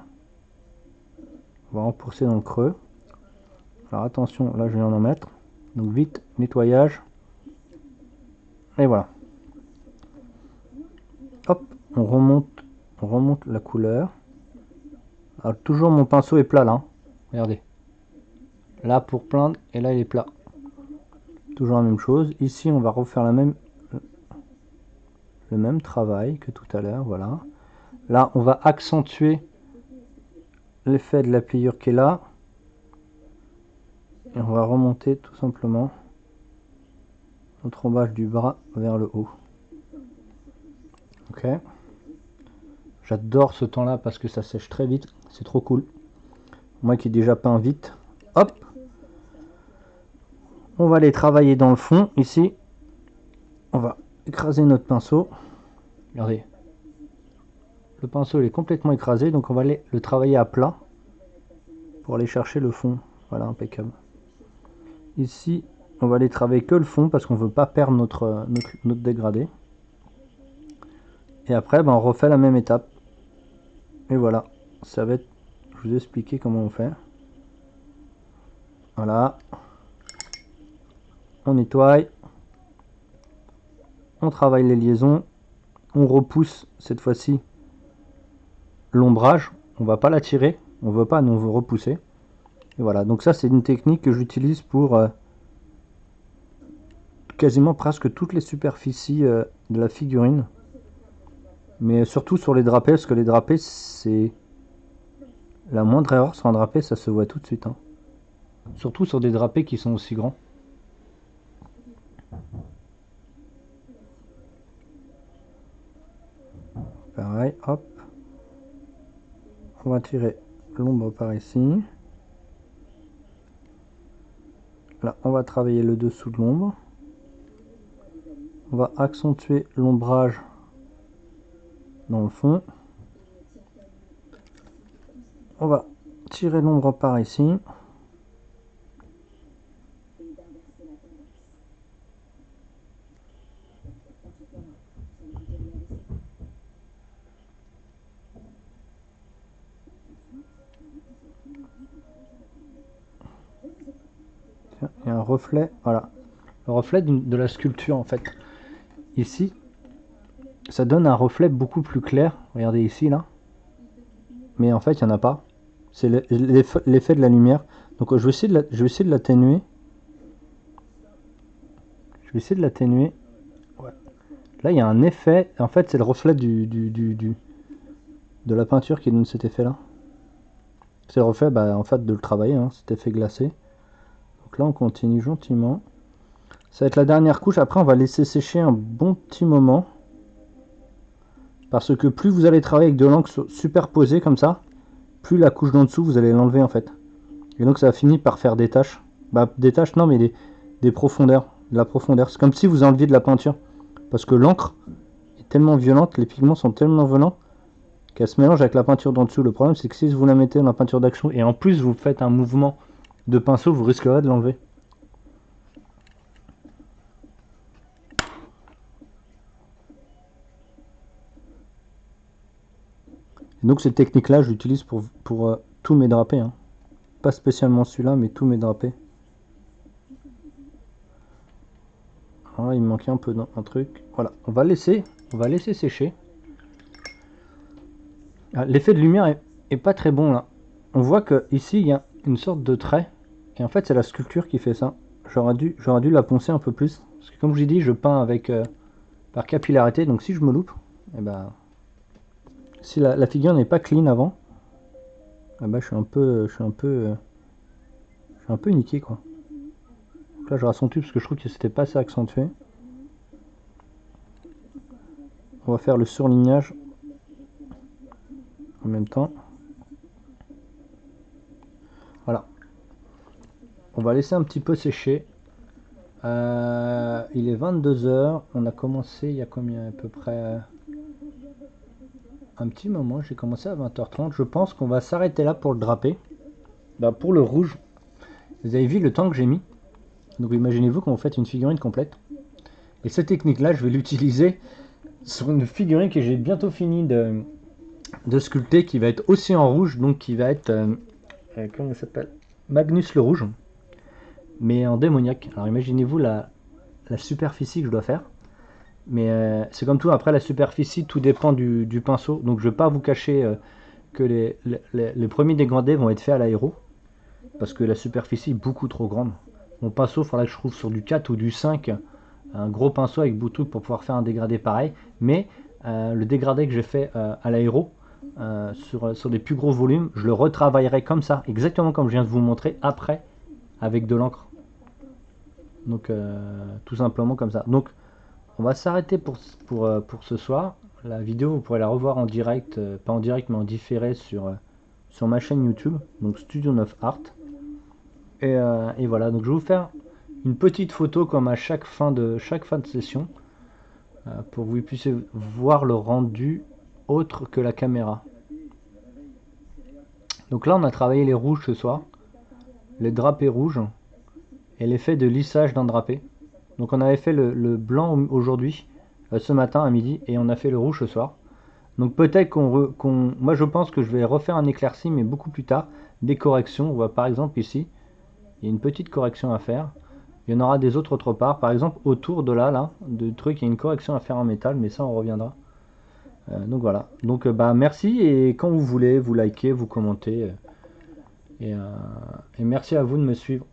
On va repousser dans le creux. Alors attention, là je viens d'en mettre. Donc vite, nettoyage. Et voilà. Hop, on remonte la couleur. Alors toujours mon pinceau est plat là. Hein. Regardez. Là pour peindre et là il est plat. Toujours la même chose. Ici on va refaire le même travail que tout à l'heure. Voilà. Là on va accentuer l'effet de la pliure qui est là. Et on va remonter tout simplement notre embâche du bras vers le haut. Ok. J'adore ce temps là parce que ça sèche très vite. C'est trop cool. Moi qui ai déjà peint vite. Hop. On va aller travailler dans le fond ici. On va écraser notre pinceau. Regardez. Le pinceau il est complètement écrasé. Donc on va aller le travailler à plat. Pour aller chercher le fond. Voilà, impeccable. Ici, on va aller travailler que le fond parce qu'on ne veut pas perdre notre dégradé. Et après, ben, on refait la même étape. Et voilà, ça va être... Je vais vous expliquer comment on fait. Voilà. On nettoie. On travaille les liaisons. On repousse cette fois-ci l'ombrage. On va pas la tirer. On veut pas, nous on veut repousser. Et voilà, donc ça c'est une technique que j'utilise pour quasiment presque toutes les superficies de la figurine. Mais surtout sur les drapés, parce que les drapés, c'est la moindre erreur sur un drapé, ça se voit tout de suite. Hein. Surtout sur des drapés qui sont aussi grands. Pareil, hop. On va tirer l'ombre par ici. Là, on va travailler le dessous de l'ombre. On va accentuer l'ombrage dans le fond. On va tirer l'ombre par ici. Il y a un reflet, voilà, le reflet de la sculpture en fait. Ici, ça donne un reflet beaucoup plus clair. Regardez ici là, mais en fait il n'y en a pas. C'est l'effet de la lumière. Donc je vais essayer de l'atténuer. Je vais essayer de l'atténuer. Ouais. Là il y a un effet. En fait c'est le reflet de la peinture qui donne cet effet là. C'est le reflet en fait de le travailler, hein, cet effet glacé. Donc là on continue gentiment. Ça va être la dernière couche. Après on va laisser sécher un bon petit moment. Parce que plus vous allez travailler avec de l'encre superposée comme ça, plus la couche d'en dessous vous allez l'enlever en fait. Et donc ça va finir par faire des taches. Des taches non mais des profondeurs. De la profondeur. C'est comme si vous enleviez de la peinture. Parce que l'encre est tellement violente, les pigments sont tellement violents qu'elle se mélange avec la peinture d'en dessous. Le problème c'est que si vous la mettez dans la peinture d'action et en plus vous faites un mouvement de pinceau, vous risquerez de l'enlever. Donc cette technique là je l'utilise pour tous mes drapés. Hein. Pas spécialement celui-là mais tous mes drapés. Alors là, il me manquait un peu un truc. Voilà, on va laisser sécher. Ah, l'effet de lumière est pas très bon là. On voit que ici il y a une sorte de trait. Et en fait c'est la sculpture qui fait ça. J'aurais dû la poncer un peu plus. Parce que comme je vous ai dit, je peins avec par capillarité. Donc si je me loupe, et ben, si la figure n'est pas clean avant, eh ben, je suis un peu niqué quoi. Donc là je raccentue parce que je trouve que c'était pas assez accentué. On va faire le surlignage en même temps. Voilà. On va laisser un petit peu sécher. Il est 22 h. On a commencé il y a combien à peu près un petit moment. J'ai commencé à 20 h 30. Je pense qu'on va s'arrêter là pour le draper. Bah, pour le rouge, vous avez vu le temps que j'ai mis. Donc imaginez-vous quand vous faites une figurine complète. Et cette technique-là, je vais l'utiliser sur une figurine que j'ai bientôt fini de sculpter, qui va être aussi en rouge, donc qui va être comment ça s'appelle, Magnus le rouge, mais en démoniaque. Alors imaginez-vous la superficie que je dois faire. Mais c'est comme tout, après la superficie, tout dépend du pinceau. Donc je ne vais pas vous cacher que les premiers dégradés vont être faits à l'aéro, parce que la superficie est beaucoup trop grande. Mon pinceau, il faudra que je trouve sur du 4 ou du 5, un gros pinceau avec beaucoup pour pouvoir faire un dégradé pareil. Mais le dégradé que j'ai fait à l'aéro, sur des plus gros volumes, je le retravaillerai comme ça, exactement comme je viens de vous montrer, après, avec de l'encre. Donc tout simplement comme ça. Donc on va s'arrêter pour ce soir. La vidéo, vous pourrez la revoir en direct, pas en direct mais en différé sur ma chaîne YouTube, donc Studio 9 Art. Et voilà, donc je vais vous faire une petite photo comme à chaque fin de session, pour que vous puissiez voir le rendu autre que la caméra. Donc là on a travaillé les rouges ce soir, les drapés rouges et l'effet de lissage d'un drapé. Donc on avait fait le blanc aujourd'hui, ce matin à midi, et on a fait le rouge ce soir. Donc peut-être moi je pense que je vais refaire un éclairci, mais beaucoup plus tard, des corrections. On voit par exemple ici, il y a une petite correction à faire. Il y en aura des autre part. Par exemple autour de là, du truc, il y a une correction à faire en métal, mais ça on reviendra. Donc voilà. Donc bah merci, et quand vous voulez, vous likez, vous commentez. Et merci à vous de me suivre.